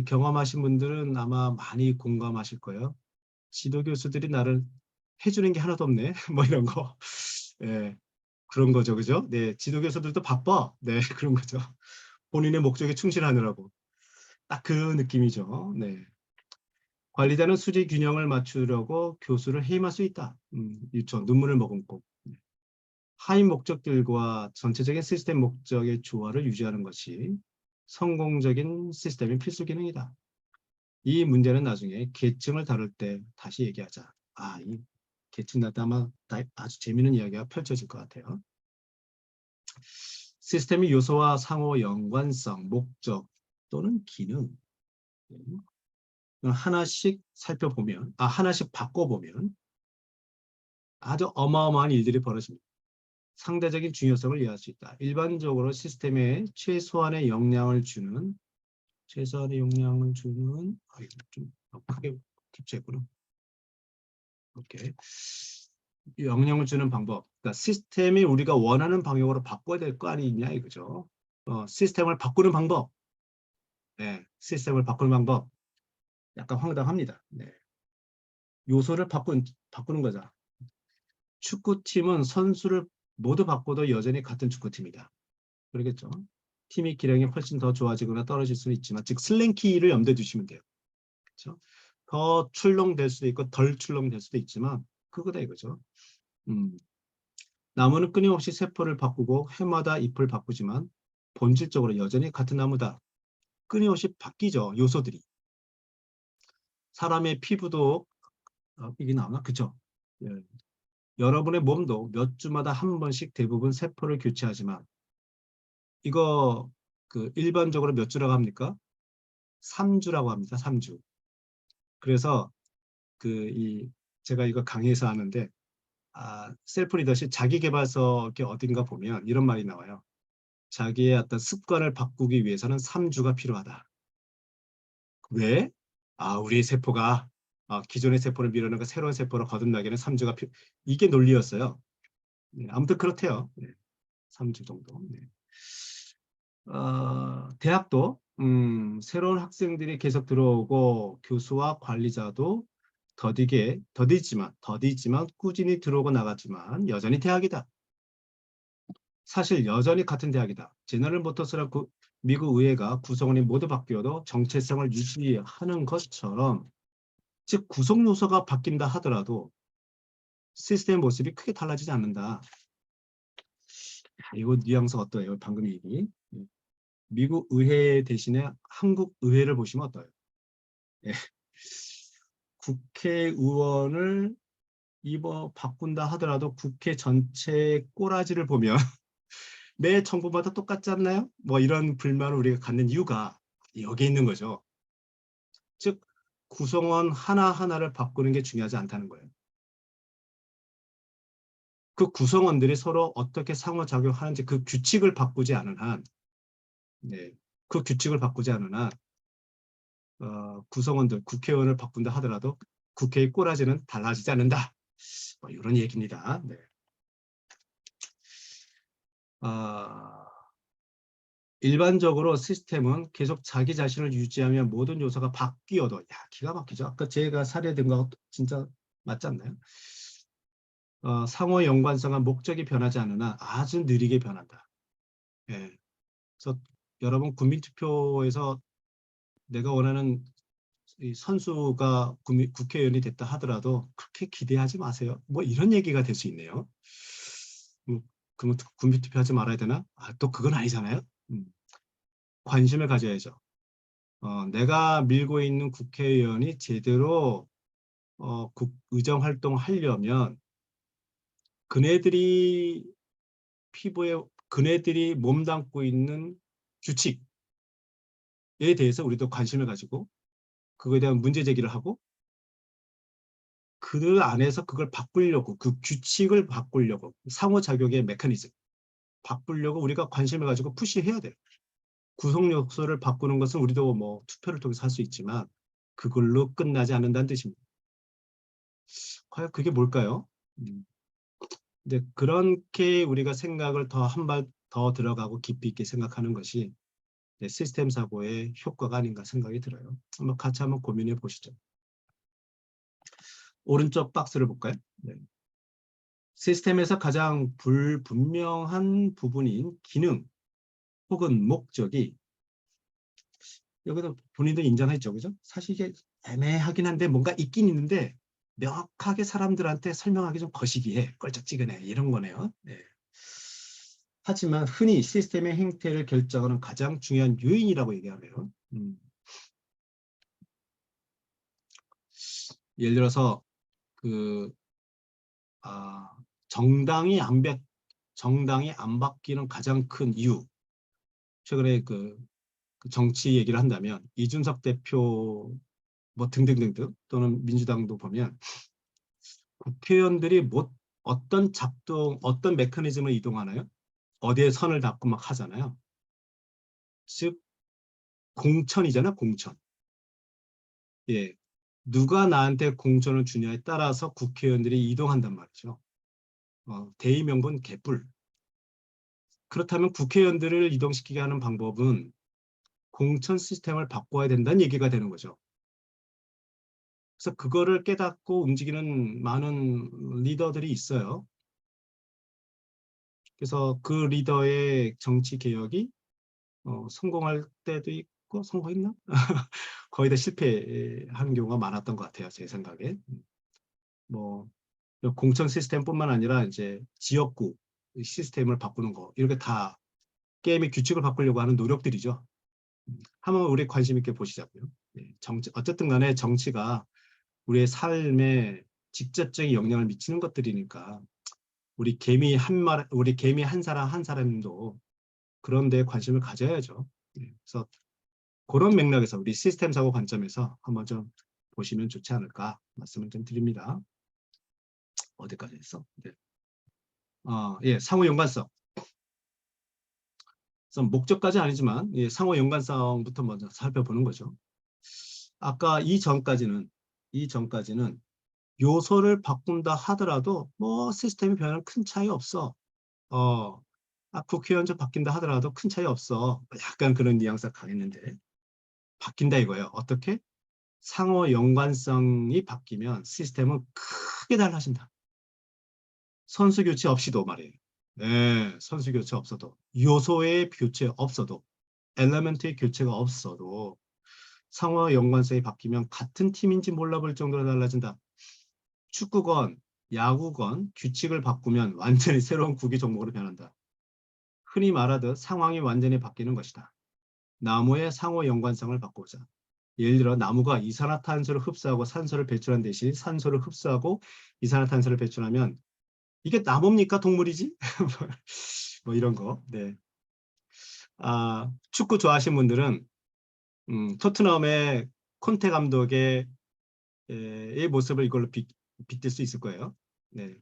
경험하신 분들은 아마 많이 공감하실 거예요. 지도 교수들이 나를 해주는 게 하나도 없네. 뭐 이런 거. 예, 그런 거죠. 그죠? 네, 지도 교수들도 바빠. 네, 그런 거죠. 본인의 목적에 충실하느라고. 딱 그 느낌이죠. 네. 관리자는 수지 균형을 맞추려고 교수를 해임할 수 있다. 유초, 눈물을 머금고. 네. 하위 목적들과 전체적인 시스템 목적의 조화를 유지하는 것이 성공적인 시스템의 필수 기능이다. 이 문제는 나중에 계층을 다룰 때 다시 얘기하자. 이 계층 나때 아마 아주 재미있는 이야기가 펼쳐질 것 같아요. 시스템의 요소와 상호 연관성, 목적 또는 기능 하나씩 살펴보면, 하나씩 바꿔보면 아주 어마어마한 일들이 벌어집니다. 상대적인 중요성을 이해할 수 있다. 일반적으로 시스템에 최소한의 영향을 주는 이거 좀 크게 캡처했구나. 오케이. 영향을 주는 방법. 그러니까 시스템이 우리가 원하는 방향으로 바꿔야 될 거 아니냐 이거죠. 시스템을 바꾸는 방법. 네, 시스템을 바꾸는 방법. 약간 황당합니다. 네. 요소를 바꾸는 거죠. 축구팀은 선수를 모두 바꿔도 여전히 같은 축구팀이다. 그러겠죠. 팀의 기량이 훨씬 더 좋아지거나 떨어질 수는 있지만, 즉 슬랭키를 염두에 두시면 돼요. 그렇죠? 더 출렁될 수도 있고 덜 출렁될 수도 있지만 그거다 이거죠. 나무는 끊임없이 세포를 바꾸고 해마다 잎을 바꾸지만 본질적으로 여전히 같은 나무다. 끊임없이 바뀌죠. 요소들이. 사람의 피부도 이게 나오나? 그죠? 예. 여러분의 몸도 몇 주마다 한 번씩 대부분 세포를 교체하지만 이거 일반적으로 몇 주라고 합니까? 3주라고 합니다. 3주. 그래서 제가 이거 강의에서 하는데 셀프 리더십 자기계발서 어딘가 보면 이런 말이 나와요. 자기의 어떤 습관을 바꾸기 위해서는 3주가 필요하다. 왜? 우리 세포가 기존의 세포를 밀어내고 새로운 세포로 거듭나기는 3주가 이게 논리였어요. 네, 아무튼 그렇대요. 네, 3주 정도. 네. 대학도 새로운 학생들이 계속 들어오고 교수와 관리자도 더디지만 꾸준히 들어오고 나가지만 여전히 대학이다. 사실 여전히 같은 대학이다. 제너럴 모터스라 미국 의회가 구성원이 모두 바뀌어도 정체성을 유지하는 것처럼, 즉 구성 요소가 바뀐다 하더라도 시스템 모습이 크게 달라지지 않는다. 이거 뉘앙스 어떠해요? 방금 얘기. 미국 의회 대신에 한국 의회를 보시면 어떠해요? 예. 국회의원을 바꾼다 하더라도 국회 전체 꼬라지를 보면 매 정부마다 똑같지 않나요? 뭐 이런 불만을 우리가 갖는 이유가 여기 있는 거죠. 즉 구성원 하나하나를 바꾸는 게 중요하지 않다는 거예요. 그 구성원들이 서로 어떻게 상호작용하는지 그 규칙을 바꾸지 않은 한, 네, 그 규칙을 바꾸지 않은 한 구성원들, 국회의원을 바꾼다 하더라도 국회의 꼬라지는 달라지지 않는다. 뭐 이런 얘기입니다. 네. 아, 일반적으로 시스템은 계속 자기 자신을 유지하며 모든 요소가 바뀌어도, 야, 기가 막히죠. 아까 제가 사례된 거 진짜 맞지 않나요? 상호 연관성은 목적이 변하지 않으나 아주 느리게 변한다. 예. 그래서 여러분 국민투표에서 내가 원하는 이 선수가 국회의원이 됐다 하더라도 그렇게 기대하지 마세요. 뭐 이런 얘기가 될 수 있네요. 음, 그러면 국민투표 하지 말아야 되나? 또 그건 아니잖아요. 음, 관심을 가져야죠. 내가 밀고 있는 국회의원이 제대로 의정 활동을 하려면 그네들이 피부에 그네들이 몸담고 있는 규칙에 대해서 우리도 관심을 가지고 그거에 대한 문제 제기를 하고 그 안에서 그걸 바꾸려고 그 규칙을 바꾸려고 상호작용의 메커니즘 바꾸려고 우리가 관심을 가지고 푸시해야 돼요. 구성 요소를 바꾸는 것은 우리도 뭐 투표를 통해서 할 수 있지만 그걸로 끝나지 않는다는 뜻입니다. 과연 그게 뭘까요? 근데 그렇게 우리가 생각을 더 한 발 더 들어가고 깊이 있게 생각하는 것이 시스템 사고의 효과가 아닌가 생각이 들어요. 한번 같이 한번 고민해 보시죠. 오른쪽 박스를 볼까요? 네. 시스템에서 가장 불분명한 부분인 기능 혹은 목적이 여기도 본인도 인정했죠, 그죠? 사실 이게 애매하긴 한데 뭔가 있긴 있는데 명확하게 사람들한테 설명하기 좀 거시기해, 껄쩍지근해 이런 거네요. 네. 하지만 흔히 시스템의 행태를 결정하는 가장 중요한 요인이라고 얘기하네요. 예를 들어서 그 아, 정당이 정당이 안 바뀌는 가장 큰 이유. 최근에 그 정치 얘기를 한다면 이준석 대표 뭐 등등등등 또는 민주당도 보면 국회의원들이 어떤 어떤 메커니즘을 이동하나요? 어디에 선을 닿고 막 하잖아요. 즉 공천이잖아, 공천. 예, 누가 나한테 공천을 주냐에 따라서 국회의원들이 이동한단 말이죠. 대의명분 개뿔. 그렇다면 국회의원들을 이동시키게 하는 방법은 공천 시스템을 바꿔야 된다는 얘기가 되는 거죠. 그래서 그거를 깨닫고 움직이는 많은 리더들이 있어요. 그래서 그 리더의 정치 개혁이 성공할 때도 있고 성공했나? 거의 다 실패한 경우가 많았던 것 같아요. 제 생각에. 뭐 공천 시스템뿐만 아니라 이제 지역구 시스템을 바꾸는 거 이렇게 다 게임의 규칙을 바꾸려고 하는 노력들이죠. 한번 우리 관심 있게 보시자고요. 네, 어쨌든 간에 정치가 우리의 삶에 직접적인 영향을 미치는 것들이니까 우리 개미 한 사람 한 사람도 그런 데 관심을 가져야죠. 네, 그래서 그런 맥락에서 우리 시스템 사고 관점에서 한번 좀 보시면 좋지 않을까 말씀을 좀 드립니다. 어디까지 했어? 네. 예, 상호 연관성. 그래서 목적까지 아니지만 예, 상호 연관성부터 먼저 살펴보는 거죠. 아까 이 전까지는 요소를 바꾼다 하더라도 뭐 시스템이 변하는 큰 차이 없어. 국회의원 좀 바뀐다 하더라도 큰 차이 없어. 약간 그런 뉘앙스가 강했는데 바뀐다 이거예요. 어떻게? 상호 연관성이 바뀌면 시스템은 크게 달라진다. 선수 교체 없이도 말이에요. 네, 선수 교체 없어도 요소의 교체 없어도 엘리멘트의 교체가 없어도 상호 연관성이 바뀌면 같은 팀인지 몰라볼 정도로 달라진다. 축구건, 야구건 규칙을 바꾸면 완전히 새로운 구기 종목으로 변한다. 흔히 말하듯 상황이 완전히 바뀌는 것이다. 나무의 상호 연관성을 바꾸자. 예를 들어 나무가 이산화탄소를 흡수하고 산소를 배출한 대신 산소를 흡수하고 이산화탄소를 배출하면 이게 나무입니까? 동물이지? 뭐 이런 거. 네. 축구 좋아하시는 분들은 토트넘의 콘테 감독의 이 모습을 이걸로 빗댈 수 있을 거예요. 네.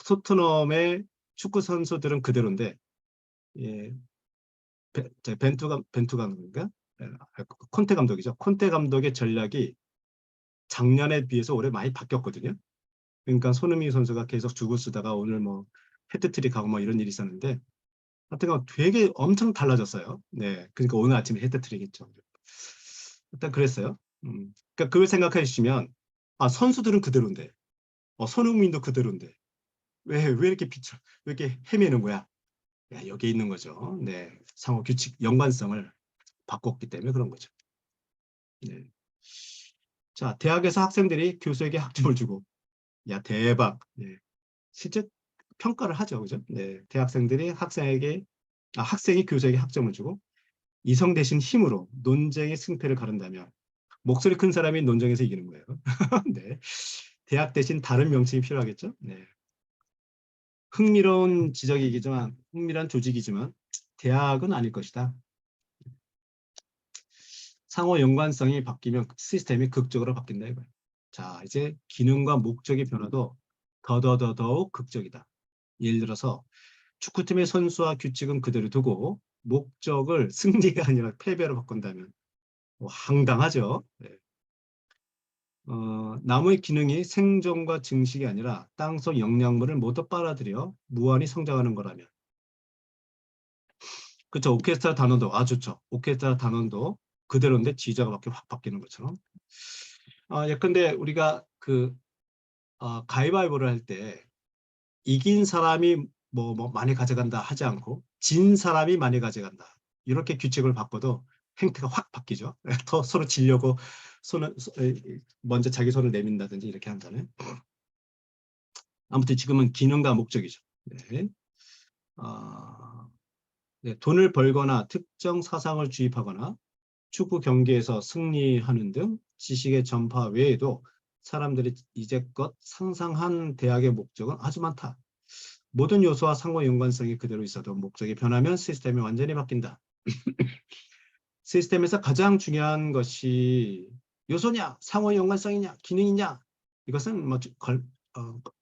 토트넘의 축구 선수들은 그대로인데 예, 벤투 감독인가? 콘테 감독이죠. 콘테 감독의 전략이 작년에 비해서 올해 많이 바뀌었거든요. 그러니까 손흥민 선수가 계속 죽을 쓰다가 오늘 뭐 헤트트릭하고 뭐 이런 일이 있었는데 하여튼 되게 엄청 달라졌어요. 네, 그러니까 오늘 아침에 헤드트릭했죠. 일단 그랬어요. 그러니까 그걸 생각해 주시면 아 선수들은 그대로인데, 손흥민도 그대로인데 왜 이렇게 왜 이렇게 헤매는 거야? 야, 여기 있는 거죠. 네, 상호 규칙 연관성을 바꿨기 때문에 그런 거죠. 네. 자, 대학에서 학생들이 교수에게 학점을 주고, 야 대박. 네. 실제 평가를 하죠, 그죠? 네, 대학생들이 학생이 교수에게 학점을 주고 이성 대신 힘으로 논쟁의 승패를 가른다면 목소리 큰 사람이 논쟁에서 이기는 거예요. 네. 대학 대신 다른 명칭이 필요하겠죠? 네. 흥미로운 조직이지만 대학은 아닐 것이다. 상호 연관성이 바뀌면 시스템이 극적으로 바뀐다 이거예요. 자, 이제 기능과 목적의 변화도 더더욱 극적이다. 예를 들어서 축구팀의 선수와 규칙은 그대로 두고 목적을 승리가 아니라 패배로 바꾼다면 황당하죠. 네. 나무의 기능이 생존과 증식이 아니라 땅속 영양분을 모두 빨아들여 무한히 성장하는 거라면. 그렇죠. 오케스트라 단원도 좋죠. 오케스트라 단원도 그대로인데 지휘자가 확 바뀌는 것처럼. 예컨대 우리가 가위바위보를 할 때 이긴 사람이 뭐 많이 가져간다 하지 않고 진 사람이 많이 가져간다. 이렇게 규칙을 바꿔도 행태가 확 바뀌죠. 더 서로 지려고 먼저 자기 손을 내민다든지 이렇게 한다는. 아무튼 지금은 기능과 목적이죠. 네. 네, 돈을 벌거나 특정 사상을 주입하거나 축구 경기에서 승리하는 등 지식의 전파 외에도 사람들이 이제껏 상상한 대학의 목적은 아주 많다. 모든 요소와 상호 연관성이 그대로 있어도 목적이 변하면 시스템이 완전히 바뀐다. 시스템에서 가장 중요한 것이 요소냐, 상호 연관성이냐, 기능이냐? 이것은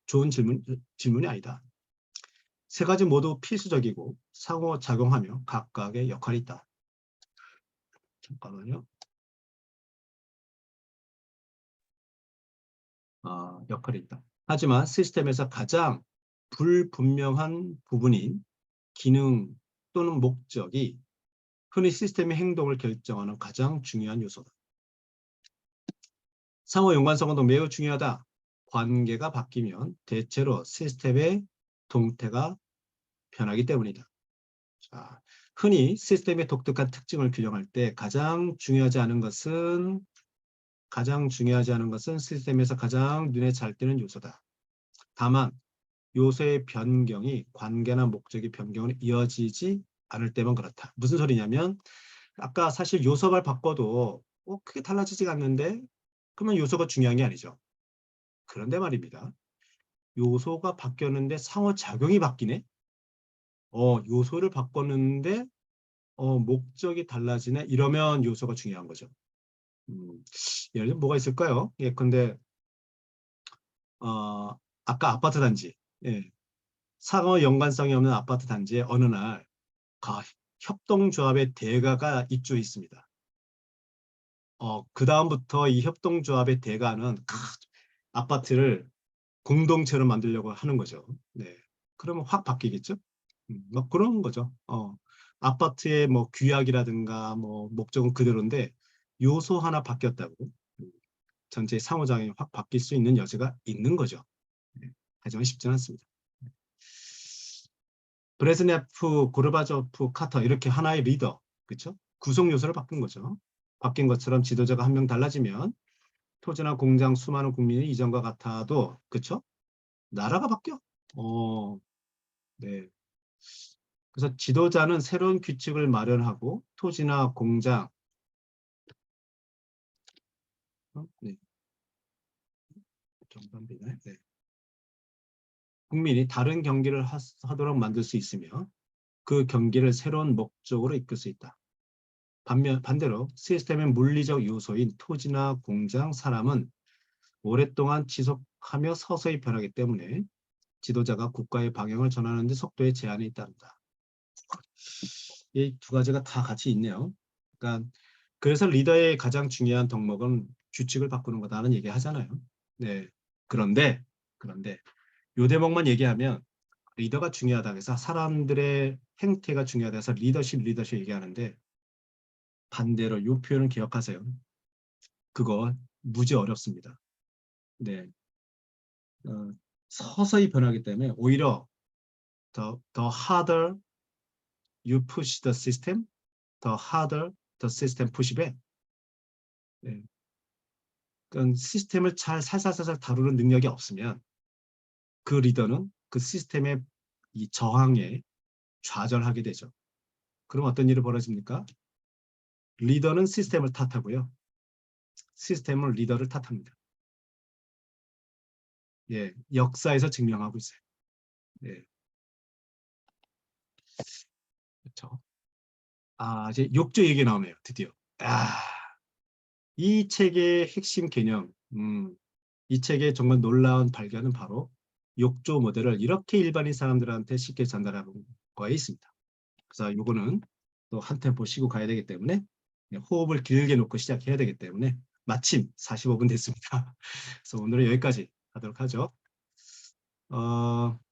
좋은 질문이 아니다. 세 가지 모두 필수적이고 상호작용하며 각각의 역할이 있다. 잠깐만요. 역할이 있다. 하지만 시스템에서 가장 불분명한 부분인 기능 또는 목적이 흔히 시스템의 행동을 결정하는 가장 중요한 요소다. 상호 연관성도 매우 중요하다. 관계가 바뀌면 대체로 시스템의 동태가 변하기 때문이다. 자, 흔히 시스템의 독특한 특징을 규정할 때 가장 중요하지 않은 것은 시스템에서 가장 눈에 잘 띄는 요소다. 다만 요소의 변경이 관계나 목적의 변경으로 이어지지 않을 때만 그렇다. 무슨 소리냐면 아까 사실 요소를 바꿔도 크게 달라지지 않는데 그러면 요소가 중요한 게 아니죠. 그런데 말입니다. 요소가 바뀌었는데 상호작용이 바뀌네? 요소를 바꿨는데 목적이 달라지네? 이러면 요소가 중요한 거죠. 예를 들면 뭐가 있을까요? 예컨대 아까 아파트 단지, 예, 상호 연관성이 없는 아파트 단지에 어느 날 협동조합의 대가가 입주했습니다. 그 다음부터 이 협동조합의 대가는 아파트를 공동체로 만들려고 하는 거죠. 네. 그러면 확 바뀌겠죠? 뭐 그런 거죠. 아파트의 뭐 규약이라든가 뭐 목적은 그대로인데 요소 하나 바뀌었다고 전체 상호작용이 확 바뀔 수 있는 여지가 있는 거죠. 네. 하지만 쉽지는 않습니다. 브레즈네프, 고르바초프, 카터 이렇게 하나의 리더, 그렇죠? 구성 요소를 바꾼 거죠. 바뀐 것처럼 지도자가 한 명 달라지면 토지나 공장 수많은 국민이 이전과 같아도 그렇죠? 나라가 바뀌어. 네. 그래서 지도자는 새로운 규칙을 마련하고 토지나 공장, 네. 네. 국민이 다른 경기를 하도록 만들 수 있으며 그 경기를 새로운 목적으로 이끌 수 있다. 반대로 시스템의 물리적 요소인 토지나 공장, 사람은 오랫동안 지속하며 서서히 변하기 때문에 지도자가 국가의 방향을 전하는 데 속도에 제한이 있답니다. 이 두 가지가 다 같이 있네요. 그러니까 그래서 리더의 가장 중요한 덕목은 규칙을 바꾸는 거다라는 얘기 하잖아요. 네. 그런데 요 대목만 얘기하면 리더가 중요하다 해서 사람들의 행태가 중요하다 해서 리더십 얘기하는데 반대로 이 표현을 기억하세요. 그거 무지 어렵습니다. 네. 서서히 변하기 때문에 오히려 the harder you push the system, the harder the system push back. 네. 그러니까 시스템을 잘 살살살살 다루는 능력이 없으면 그 리더는 그 시스템의 이 저항에 좌절하게 되죠. 그럼 어떤 일이 벌어집니까? 리더는 시스템을 탓하고요. 시스템은 리더를 탓합니다. 예, 역사에서 증명하고 있어요. 예, 그렇죠. 이제 욕조 얘기 나오네요. 드디어. 이 책의 핵심 개념, 이 책의 정말 놀라운 발견은 바로 욕조 모델을 이렇게 일반인 사람들한테 쉽게 전달하는 거에 있습니다. 그래서 요거는 또 한 템포 쉬고 가야 되기 때문에 호흡을 길게 놓고 시작해야 되기 때문에 마침 45분 됐습니다. 그래서 오늘은 여기까지 하도록 하죠.